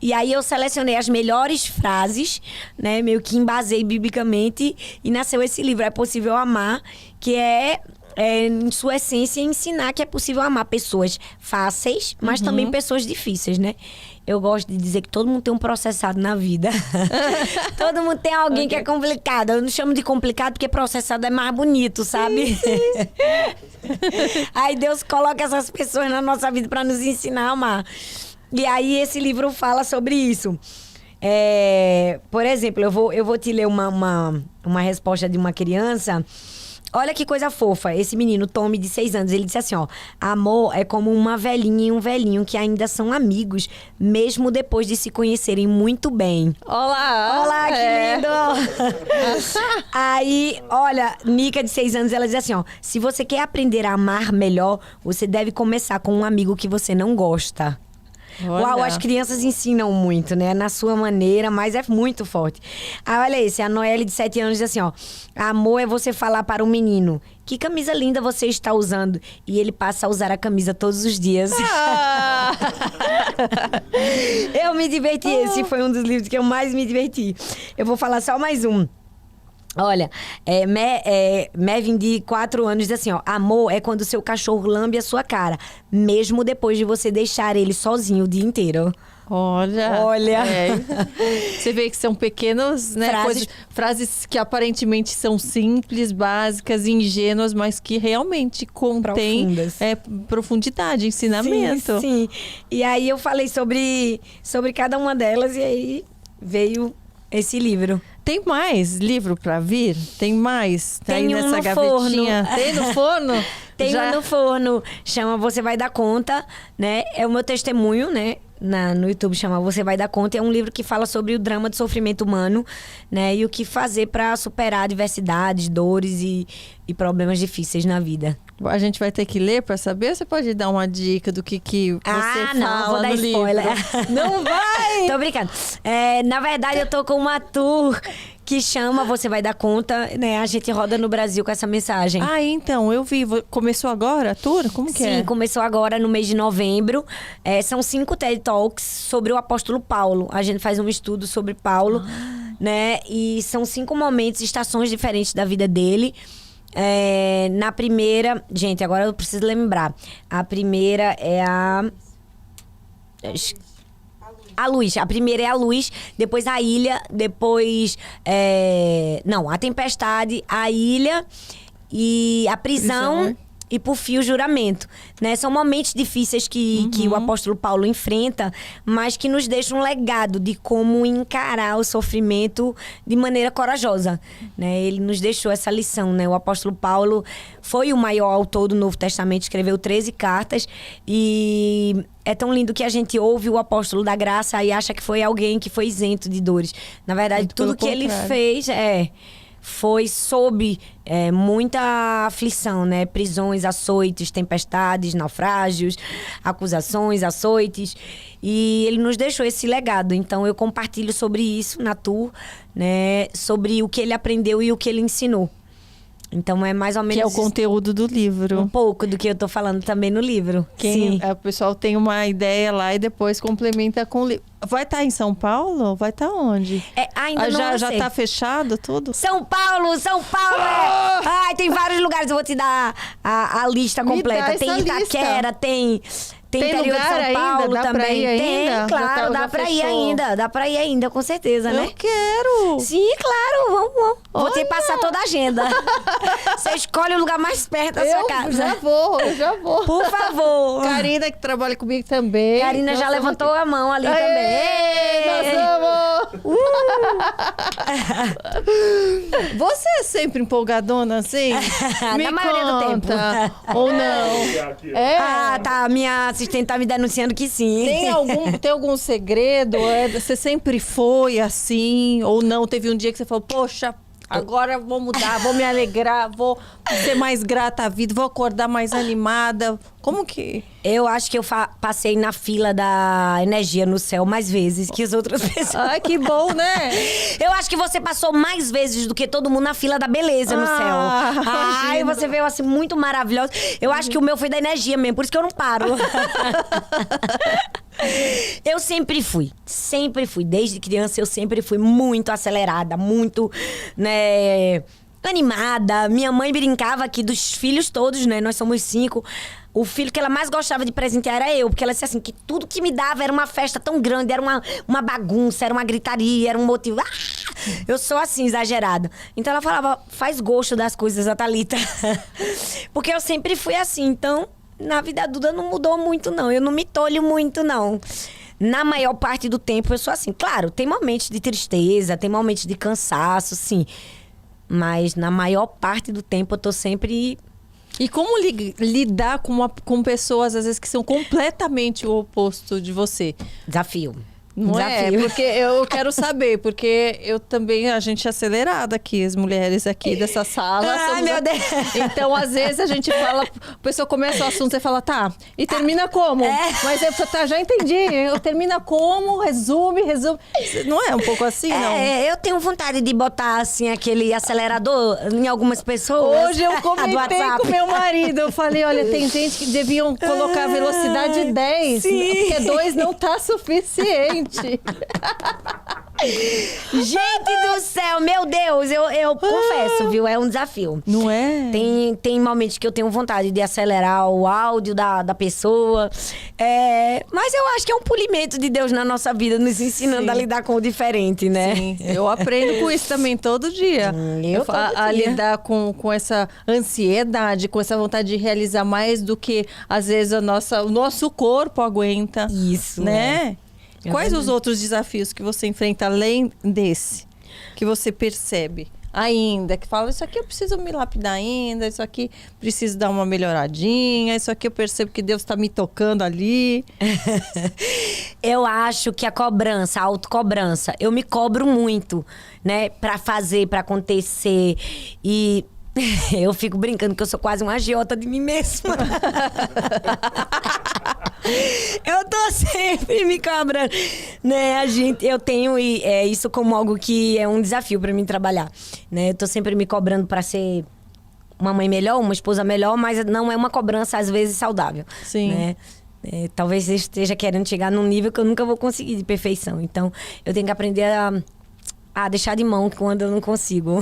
E aí eu selecionei as melhores frases, né, meio que embasei biblicamente, e nasceu esse livro, É Possível Amar, que em sua essência, ensinar que é possível amar pessoas fáceis, mas também pessoas difíceis, né? Eu gosto de dizer que todo mundo tem um processado na vida. Todo mundo tem alguém que é complicado. Eu não chamo de complicado porque processado é mais bonito, sabe? Aí Deus coloca essas pessoas na nossa vida para nos ensinar a amar. E aí esse livro fala sobre isso. Por exemplo, eu vou te ler uma resposta de uma criança. Olha que coisa fofa. Esse menino, Tommy, de 6 anos, ele disse assim, ó. Amor é como uma velhinha e um velhinho que ainda são amigos, mesmo depois de se conhecerem muito bem. Olá! Olá, que lindo! Aí, olha, Nica, de 6 anos, ela diz assim, ó. Se você quer aprender a amar melhor, você deve começar com um amigo que você não gosta. Olha. Uau, as crianças ensinam muito, né? Na sua maneira, mas é muito forte. Ah, olha esse, a Noelle de 7 anos diz assim, ó. Amor é você falar para um menino, que camisa linda você está usando? E ele passa a usar a camisa todos os dias. Eu me diverti, esse foi um dos livros que eu mais me diverti. Eu vou falar só mais um. Olha, Mevin, de 4 anos, diz assim, ó. Amor é quando o seu cachorro lambe a sua cara, mesmo depois de você deixar ele sozinho o dia inteiro. Olha. Você vê que são pequenos, né, frases que aparentemente são simples, básicas, ingênuas, mas que realmente contêm profundidade, ensinamento. Sim. E aí eu falei sobre cada uma delas e aí veio esse livro. Tem mais livro para vir? Tem mais? Tá aí Tem nessa no gavetinha? forno. Tem no forno? Tem Já? um no forno, chama Você Vai Dar Conta, né? É o meu testemunho, né? No YouTube chama Você Vai Dar Conta. É um livro que fala sobre o drama do sofrimento humano, né? E o que fazer para superar adversidades, dores e problemas difíceis na vida. A gente vai ter que ler para saber? Você pode dar uma dica do que você fala não, vou dar no spoiler. livro? Não vai! Tô brincando. Na verdade, eu tô com uma tour que chama Você Vai Dar Conta, né? A gente roda no Brasil com essa mensagem. Ah, então, eu vi. Começou agora a tour? Como que é? Sim, começou agora no mês de novembro. São 5 TED Talks sobre o apóstolo Paulo. A gente faz um estudo sobre Paulo, né? E são 5 momentos, estações diferentes da vida dele. Na primeira... Gente, agora eu preciso lembrar. A primeira é a luz. A primeira é a luz, depois a ilha, depois... a tempestade, a ilha e a prisão e, por fim, o juramento. Né? São momentos difíceis que o apóstolo Paulo enfrenta, mas que nos deixam um legado de como encarar o sofrimento de maneira corajosa. Né? Ele nos deixou essa lição. Né? O apóstolo Paulo foi o maior autor do Novo Testamento, escreveu 13 cartas e... É tão lindo que a gente ouve o apóstolo da graça e acha que foi alguém que foi isento de dores. Na verdade, Muito tudo que pelo ele contrário. fez foi sob muita aflição, né? Prisões, açoites, tempestades, naufrágios, acusações, açoites. E ele nos deixou esse legado. Então, eu compartilho sobre isso na tour, né? Sobre o que ele aprendeu e o que ele ensinou. Então, é mais ou menos... Que é o conteúdo do livro. Um pouco do que eu tô falando também no livro. Sim. O pessoal tem uma ideia lá e depois complementa com o livro. Vai estar em São Paulo? Vai estar onde? Ainda não já sei. tá fechado tudo? São Paulo! Ai, tem vários lugares, eu vou te dar a lista Me completa. dá Tem essa Itaquera, tem interior de lugar São ainda? Paulo Dá pra também. ir ainda? Tem, claro, Já dá pra ir fechou? ainda. Dá pra ir ainda, com certeza, né? Eu quero! Sim, claro, vamos. Vou te Olha! passar toda a agenda. Você escolhe o lugar mais perto da sua casa. Eu já vou. Por favor. Karina, que trabalha comigo também. Karina já levantou a mão ali também. Nós vamos! Você é sempre empolgadona assim? Me Na maioria do tempo. conta. Ou não? Tá. Minha assistente tá me denunciando que sim. Tem algum segredo? Você sempre foi assim? Ou não? Teve um dia que você falou, poxa, agora vou mudar, vou me alegrar, vou ser mais grata à vida, vou acordar mais animada. Como que... Eu acho que eu passei na fila da energia no céu mais vezes que as outras pessoas. Ai, que bom, né? Eu acho que você passou mais vezes do que todo mundo na fila da beleza no céu. Ai, você veio assim muito maravilhosa. Eu acho que o meu foi da energia mesmo, por isso que eu não paro. Eu sempre fui. Desde criança eu sempre fui muito acelerada, muito, né, animada. Minha mãe brincava que dos filhos todos, né, nós somos 5... O filho que ela mais gostava de presentear era eu. Porque ela disse assim, que tudo que me dava era uma festa tão grande, era uma bagunça, era uma gritaria, era um motivo. Eu sou assim, exagerada. Então ela falava, faz gosto das coisas, a Thalita. Porque eu sempre fui assim. Então, na vida adulta não mudou muito, não. Eu não me tolho muito, não. Na maior parte do tempo eu sou assim. Claro, tem momentos de tristeza, tem momentos de cansaço, sim. Mas na maior parte do tempo eu tô sempre... E como lidar com pessoas, às vezes, que são completamente o oposto de você? Desafio. Não é? Porque eu quero saber, porque eu também, a gente é acelerada aqui, as mulheres aqui dessa sala. Ai, meu Deus! Então, às vezes, a gente fala, a pessoa começa o assunto, você fala, tá, e termina como? Mas eu já entendi, termina como, resume. Não é um pouco assim, não? Eu tenho vontade de botar, assim, aquele acelerador em algumas pessoas. Hoje eu comentei com meu marido, eu falei, olha, tem gente que deviam colocar a velocidade 10, sim. porque 2 não tá suficiente. Gente do céu, meu Deus, eu confesso, viu? É um desafio. Não é? Tem momentos que eu tenho vontade de acelerar o áudio da pessoa. Mas eu acho que é um polimento de Deus na nossa vida, nos ensinando Sim. a lidar com o diferente, né? Sim, eu aprendo com isso também todo dia. A lidar com essa ansiedade, com essa vontade de realizar mais do que, às vezes, o nosso corpo aguenta. Isso, né? É Quais verdade. os outros desafios que você enfrenta além desse? que você percebe ainda, que fala, isso aqui eu preciso me lapidar ainda, isso aqui preciso dar uma melhoradinha, isso aqui eu percebo que Deus está me tocando ali? Eu acho que a cobrança, a autocobrança, eu me cobro muito, né? Pra fazer, pra acontecer. E eu fico brincando que eu sou quase uma agiota de mim mesma. Eu tô sempre me cobrando, né? Eu tenho isso como algo que é um desafio pra mim trabalhar, né? Eu tô sempre me cobrando pra ser uma mãe melhor, uma esposa melhor, mas não é uma cobrança às vezes saudável. Sim. Né? Talvez eu esteja querendo chegar num nível que eu nunca vou conseguir de perfeição. Então, eu tenho que aprender a deixar de mão quando eu não consigo.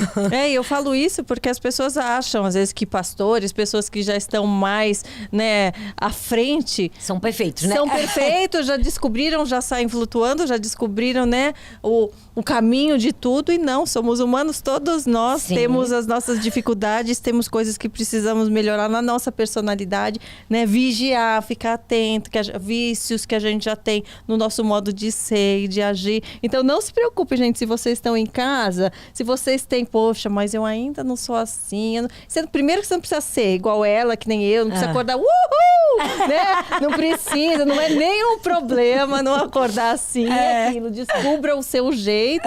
Eu falo isso porque as pessoas acham, às vezes, que pastores, pessoas que já estão mais, né, à frente... São perfeitos, né? São perfeitos, já descobriram, já saem flutuando, já descobriram, né, o caminho de tudo. E não, somos humanos, todos nós. Sim. Temos as nossas dificuldades, temos coisas que precisamos melhorar na nossa personalidade, né? Vigiar, ficar atento, vícios que a gente já tem no nosso modo de ser e de agir. Então, não se preocupe, gente, se vocês estão em casa, se vocês têm, poxa, mas eu ainda não sou assim. Primeiro que você não precisa ser igual ela, que nem eu, não precisa acordar, uhul! Né? Não precisa, não é nenhum problema não acordar assim, aquilo. Descubra o seu jeito,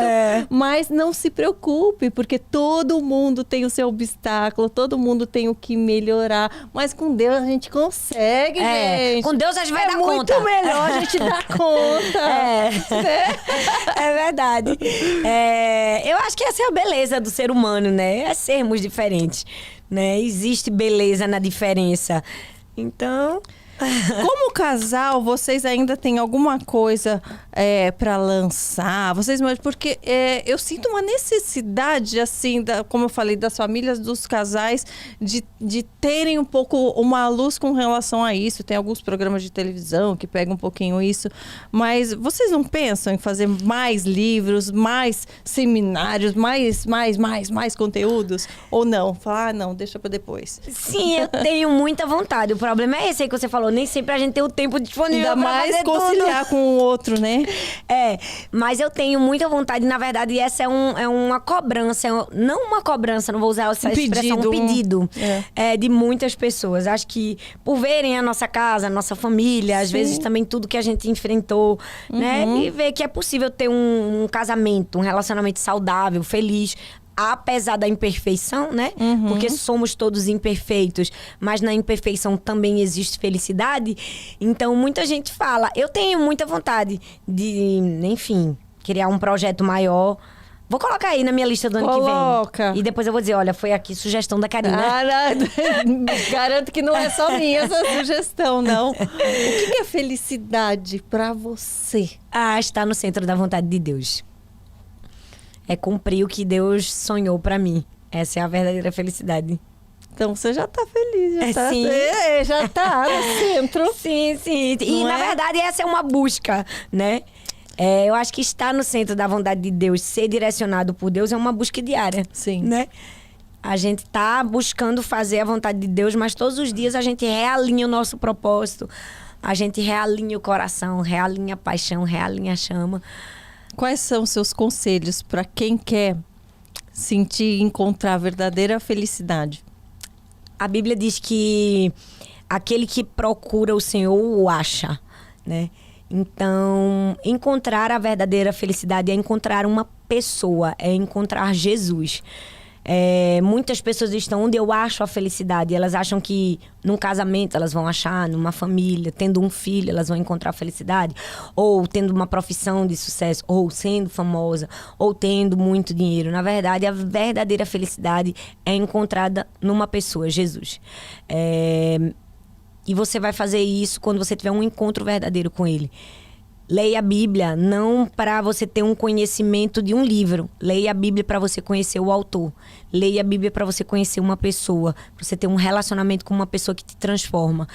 mas não se preocupe, porque todo mundo tem o seu obstáculo, todo mundo tem o que melhorar, mas com Deus a gente consegue, gente. Com Deus a gente vai dar conta. É muito melhor a gente dar conta. Né? É verdade. Eu acho que essa é a beleza do ser humano, né? É sermos diferentes, né? Existe beleza na diferença. Então... Como casal, vocês ainda têm alguma coisa para lançar? Porque eu sinto uma necessidade, assim, como eu falei, das famílias, dos casais, de terem um pouco uma luz com relação a isso. Tem alguns programas de televisão que pegam um pouquinho isso. Mas vocês não pensam em fazer mais livros, mais seminários, mais conteúdos? Ou não? Falar, não, deixa para depois. Sim, eu tenho muita vontade. O problema é esse aí que você falou. Nem sempre a gente tem o tempo disponível ainda pra mais fazer conciliar tudo. com o outro, né? Mas eu tenho muita vontade. Na verdade, essa é uma cobrança. Não uma cobrança, não vou usar essa expressão, um pedido de muitas pessoas. Acho que por verem a nossa casa, a nossa família, às vezes também tudo que a gente enfrentou, né? E ver que é possível ter um casamento, um relacionamento saudável, feliz, apesar da imperfeição, né? Porque somos todos imperfeitos, mas na imperfeição também existe felicidade. Então, muita gente fala, eu tenho muita vontade de, enfim, criar um projeto maior. Vou colocar aí na minha lista do ano que vem. E depois eu vou dizer, olha, foi aqui sugestão da Karina. Garanto que não é só minha essa sugestão, não. O que é felicidade pra você? Está no centro da vontade de Deus. É cumprir o que Deus sonhou pra mim. Essa é a verdadeira felicidade. Então você já tá feliz, sim. Já tá no centro. Sim. E na verdade essa é uma busca, né? Eu acho que estar no centro da vontade de Deus, ser direcionado por Deus, é uma busca diária. Sim. Né? A gente tá buscando fazer a vontade de Deus, mas todos os dias a gente realinha o nosso propósito. A gente realinha o coração, realinha a paixão, realinha a chama. Quais são os seus conselhos para quem quer sentir e encontrar a verdadeira felicidade? A Bíblia diz que aquele que procura o Senhor o acha, né? Então, encontrar a verdadeira felicidade é encontrar uma pessoa, é encontrar Jesus. Muitas pessoas estão onde eu acho a felicidade. Elas acham que num casamento elas vão achar, numa família, tendo um filho elas vão encontrar a felicidade, ou tendo uma profissão de sucesso, ou sendo famosa, ou tendo muito dinheiro. Na verdade, a verdadeira felicidade é encontrada numa pessoa, Jesus. E você vai fazer isso quando você tiver um encontro verdadeiro com Ele. Leia a Bíblia não para você ter um conhecimento de um livro. Leia a Bíblia para você conhecer o autor. Leia a Bíblia para você conhecer uma pessoa, para você ter um relacionamento com uma pessoa que te transforma.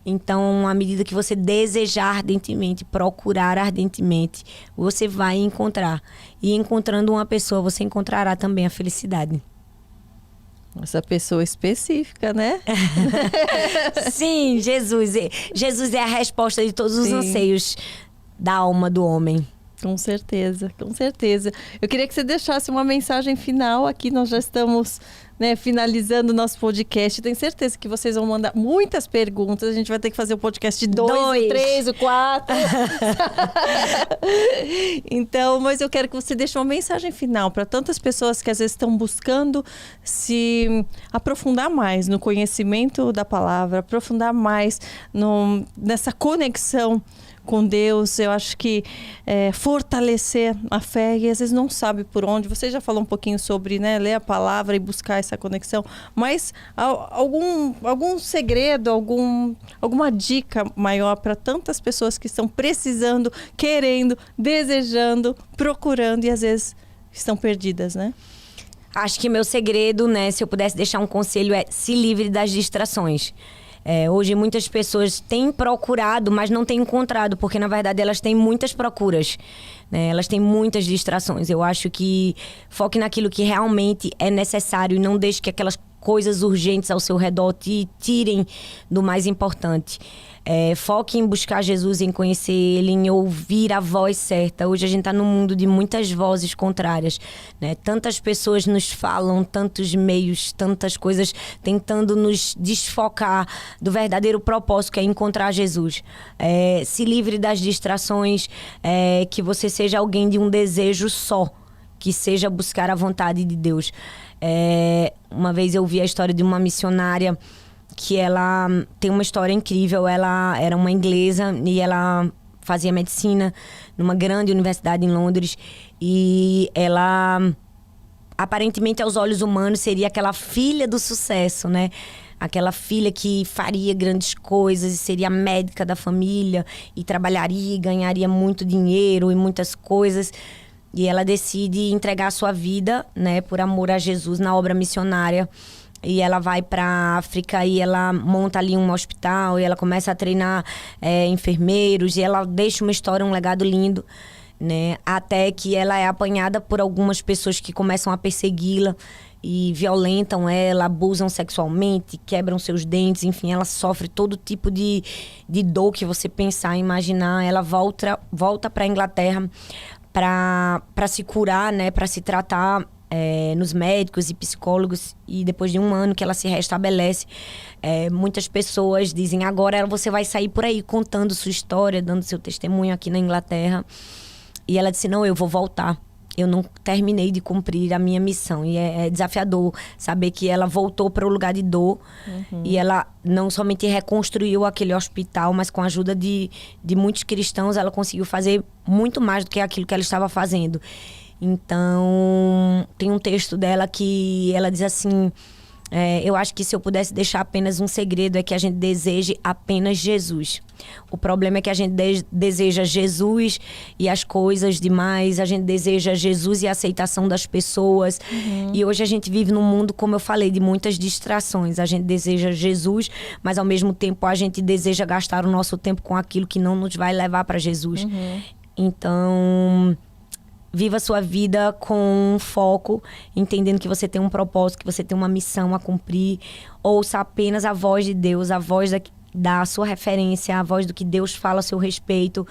Então, à medida que você desejar ardentemente, procurar ardentemente, você vai encontrar. E encontrando uma pessoa, você encontrará também a felicidade. Essa pessoa específica, né? Sim, Jesus. Jesus é a resposta de todos os anseios da alma do homem. Com certeza, com certeza. Eu queria que você deixasse uma mensagem final aqui. Nós já estamos, né, finalizando o nosso podcast. Tenho certeza que vocês vão mandar muitas perguntas. A gente vai ter que fazer o podcast de 2, 3, 4. Então, mas eu quero que você deixe uma mensagem final para tantas pessoas que às vezes estão buscando se aprofundar mais no conhecimento da palavra, aprofundar mais nessa conexão com Deus. Eu acho que fortalecer a fé, e às vezes não sabe por onde. Você já falou um pouquinho sobre, né, ler a palavra e buscar essa conexão, mas algum segredo, alguma dica maior para tantas pessoas que estão precisando, querendo, desejando, procurando e às vezes estão perdidas, né? Acho que meu segredo, né, se eu pudesse deixar um conselho, é se livre das distrações. Hoje muitas pessoas têm procurado, mas não têm encontrado, porque na verdade elas têm muitas procuras, né? Elas têm muitas distrações. Eu acho que foque naquilo que realmente é necessário e não deixe que aquelas coisas urgentes ao seu redor te tirem do mais importante. Foque em buscar Jesus, em conhecer Ele, em ouvir a voz certa. Hoje a gente está num mundo de muitas vozes contrárias, né? Tantas pessoas nos falam, tantos meios, tantas coisas tentando nos desfocar do verdadeiro propósito, que é encontrar Jesus. Se livre das distrações, que você seja alguém de um desejo só, que seja buscar a vontade de Deus. Uma vez eu vi a história de uma missionária que ela tem uma história incrível. Ela era uma inglesa e ela fazia medicina numa grande universidade em Londres, e ela, aparentemente aos olhos humanos, seria aquela filha do sucesso, né? Aquela filha que faria grandes coisas e seria a médica da família e trabalharia e ganharia muito dinheiro e muitas coisas. E ela decide entregar a sua vida, né, por amor a Jesus, na obra missionária. E ela vai para a África e ela monta ali um hospital e ela começa a treinar enfermeiros, e ela deixa uma história, um legado lindo, né? Até que ela é apanhada por algumas pessoas que começam a persegui-la e violentam ela, abusam sexualmente, quebram seus dentes, enfim, ela sofre todo tipo de dor que você pensar, imaginar. Ela volta para a Inglaterra para se curar, né, para se tratar nos médicos e psicólogos, e depois de 1 ano que ela se restabelece, muitas pessoas dizem: agora você vai sair por aí contando sua história, dando seu testemunho aqui na Inglaterra. E ela disse: não, eu vou voltar. Eu não terminei de cumprir a minha missão. E é desafiador saber que ela voltou para o lugar de dor. Uhum. E ela não somente reconstruiu aquele hospital, mas com a ajuda de muitos cristãos, ela conseguiu fazer muito mais do que aquilo que ela estava fazendo. Então, tem um texto dela que ela diz assim: eu acho que se eu pudesse deixar apenas um segredo, é que a gente deseje apenas Jesus. O problema é que a gente deseja Jesus e as coisas demais, a gente deseja Jesus e a aceitação das pessoas. Uhum. E hoje a gente vive num mundo, como eu falei, de muitas distrações. A gente deseja Jesus, mas ao mesmo tempo a gente deseja gastar o nosso tempo com aquilo que não nos vai levar para Jesus. Uhum. Então, viva a sua vida com foco, entendendo que você tem um propósito, que você tem uma missão a cumprir. Ouça apenas a voz de Deus, a voz da sua referência, a voz do que Deus fala a seu respeito.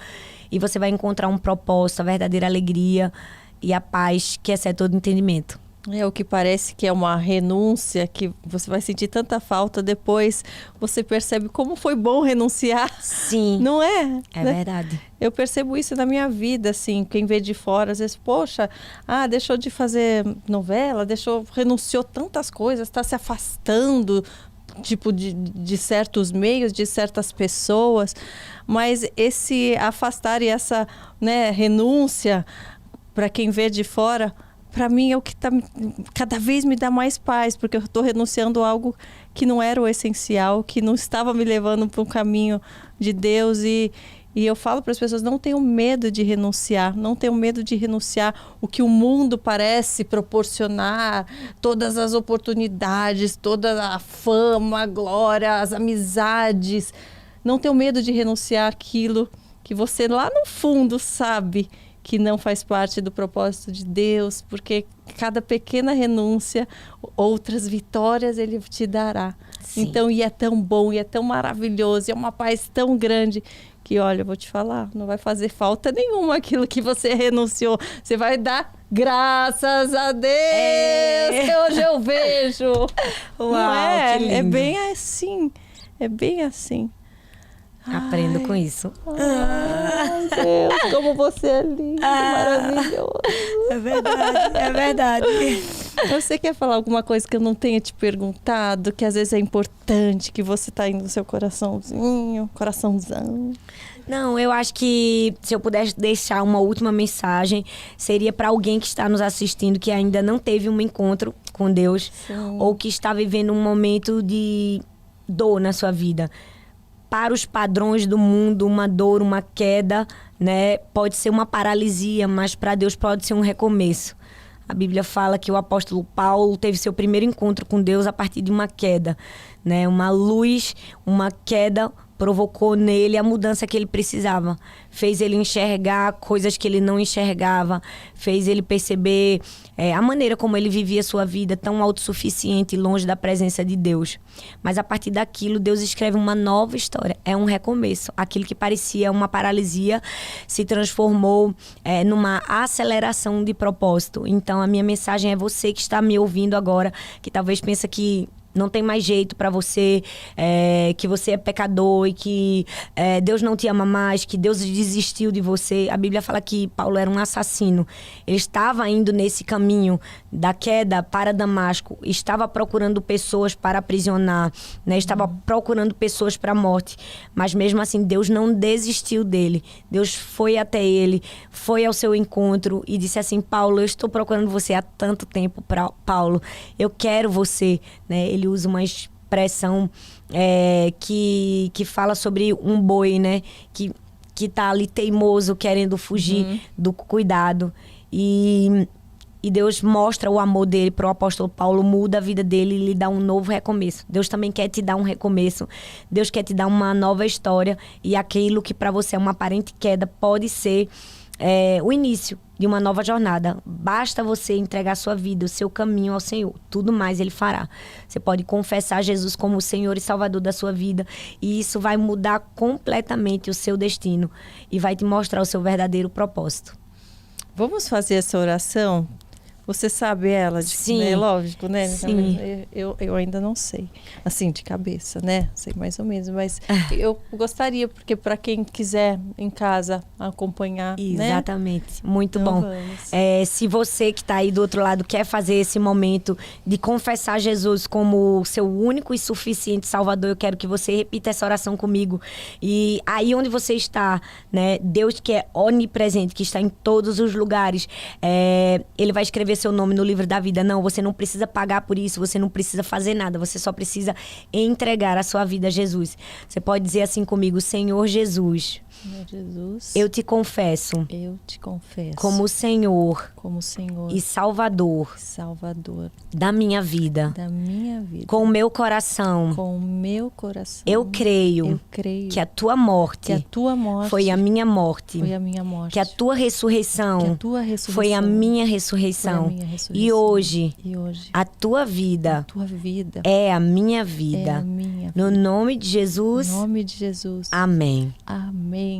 E você vai encontrar um propósito, a verdadeira alegria e a paz que excede todo entendimento. O que parece que é uma renúncia, que você vai sentir tanta falta, depois você percebe como foi bom renunciar. Sim. Não é? É, né? Verdade. Eu percebo isso na minha vida, assim, quem vê de fora, às vezes, poxa, deixou de fazer novela, renunciou tantas coisas, está se afastando, tipo, de certos meios, de certas pessoas. Mas esse afastar e essa, né, renúncia, para quem vê de fora, para mim é o que cada vez me dá mais paz, porque eu estou renunciando a algo que não era o essencial, que não estava me levando para um caminho de Deus. E eu falo para as pessoas: não tenham medo de renunciar, não tenham medo de renunciar o que o mundo parece proporcionar, todas as oportunidades, toda a fama, a glória, as amizades. Não tenham medo de renunciar aquilo que você lá no fundo sabe que não faz parte do propósito de Deus, porque cada pequena renúncia, outras vitórias Ele te dará. Sim. Então, e é tão bom, e é tão maravilhoso, e é uma paz tão grande que, olha, eu vou te falar, não vai fazer falta nenhuma aquilo que você renunciou. Você vai dar graças a Deus, que hoje eu vejo. Uau, não é? que lindo. É bem assim, é bem assim. Aprendo com isso. Ai, Deus, como você é lindo, maravilhoso. É verdade, é verdade. Você quer falar alguma coisa que eu não tenha te perguntado, que às vezes é importante, que você tá indo no seu coraçãozão? Não, eu acho que se eu pudesse deixar uma última mensagem, seria para alguém que está nos assistindo que ainda não teve um encontro com Deus, Sim. ou que está vivendo um momento de dor na sua vida. Para os padrões do mundo, uma dor, uma queda, né, pode ser uma paralisia, mas para Deus pode ser um recomeço. A Bíblia fala que o apóstolo Paulo teve seu primeiro encontro com Deus a partir de uma queda, né? Uma luz, uma queda provocou nele a mudança que ele precisava. Fez ele enxergar coisas que ele não enxergava, fez ele perceber a maneira como ele vivia a sua vida tão autossuficiente, longe da presença de Deus. Mas a partir daquilo, Deus escreve uma nova história. É um recomeço. Aquilo que parecia uma paralisia se transformou numa aceleração de propósito. Então, a minha mensagem é você que está me ouvindo agora, que talvez pensa que não tem mais jeito para você, que você é pecador e que Deus não te ama mais, que Deus desistiu de você. A Bíblia fala que Paulo era um assassino. Ele estava indo nesse caminho da queda para Damasco, estava procurando pessoas para aprisionar, né? Estava procurando pessoas para a morte. Mas mesmo assim, Deus não desistiu dele. Deus foi até ele, foi ao seu encontro e disse assim: Paulo, eu estou procurando você há tanto tempo, Paulo. Eu quero você, né? Ele usa uma expressão que fala sobre um boi, né? Que tá ali teimoso, querendo fugir do cuidado. E Deus mostra o amor dele para o apóstolo Paulo, muda a vida dele e lhe dá um novo recomeço. Deus também quer te dar um recomeço. Deus quer te dar uma nova história. E aquilo que para você é uma aparente queda pode ser o início de uma nova jornada. Basta você entregar sua vida, o seu caminho ao Senhor. Tudo mais Ele fará. Você pode confessar Jesus como o Senhor e Salvador da sua vida, e isso vai mudar completamente o seu destino e vai te mostrar o seu verdadeiro propósito. Vamos fazer essa oração? Você sabe ela? Sim. Né? Lógico, né? Sim. Eu ainda não sei. Assim, de cabeça, né? Sei mais ou menos. Mas eu gostaria, porque para quem quiser em casa acompanhar, exatamente. Né? Muito então, bom. Vamos. Se você que está aí do outro lado quer fazer esse momento de confessar Jesus como seu único e suficiente Salvador, eu quero que você repita essa oração comigo. E aí onde você está, né? Deus, que é onipresente, que está em todos os lugares, Ele vai escrever seu nome no livro da vida. Não, você não precisa pagar por isso, você não precisa fazer nada, você só precisa entregar a sua vida a Jesus. Você pode dizer assim comigo: Senhor Jesus, Senhor Jesus, eu te confesso como Senhor e Salvador da minha vida. Com o meu coração, eu creio que a tua morte foi a minha morte, que a tua ressurreição foi a minha ressurreição. E hoje a tua vida é a minha vida. No nome de Jesus. Amém. Amém.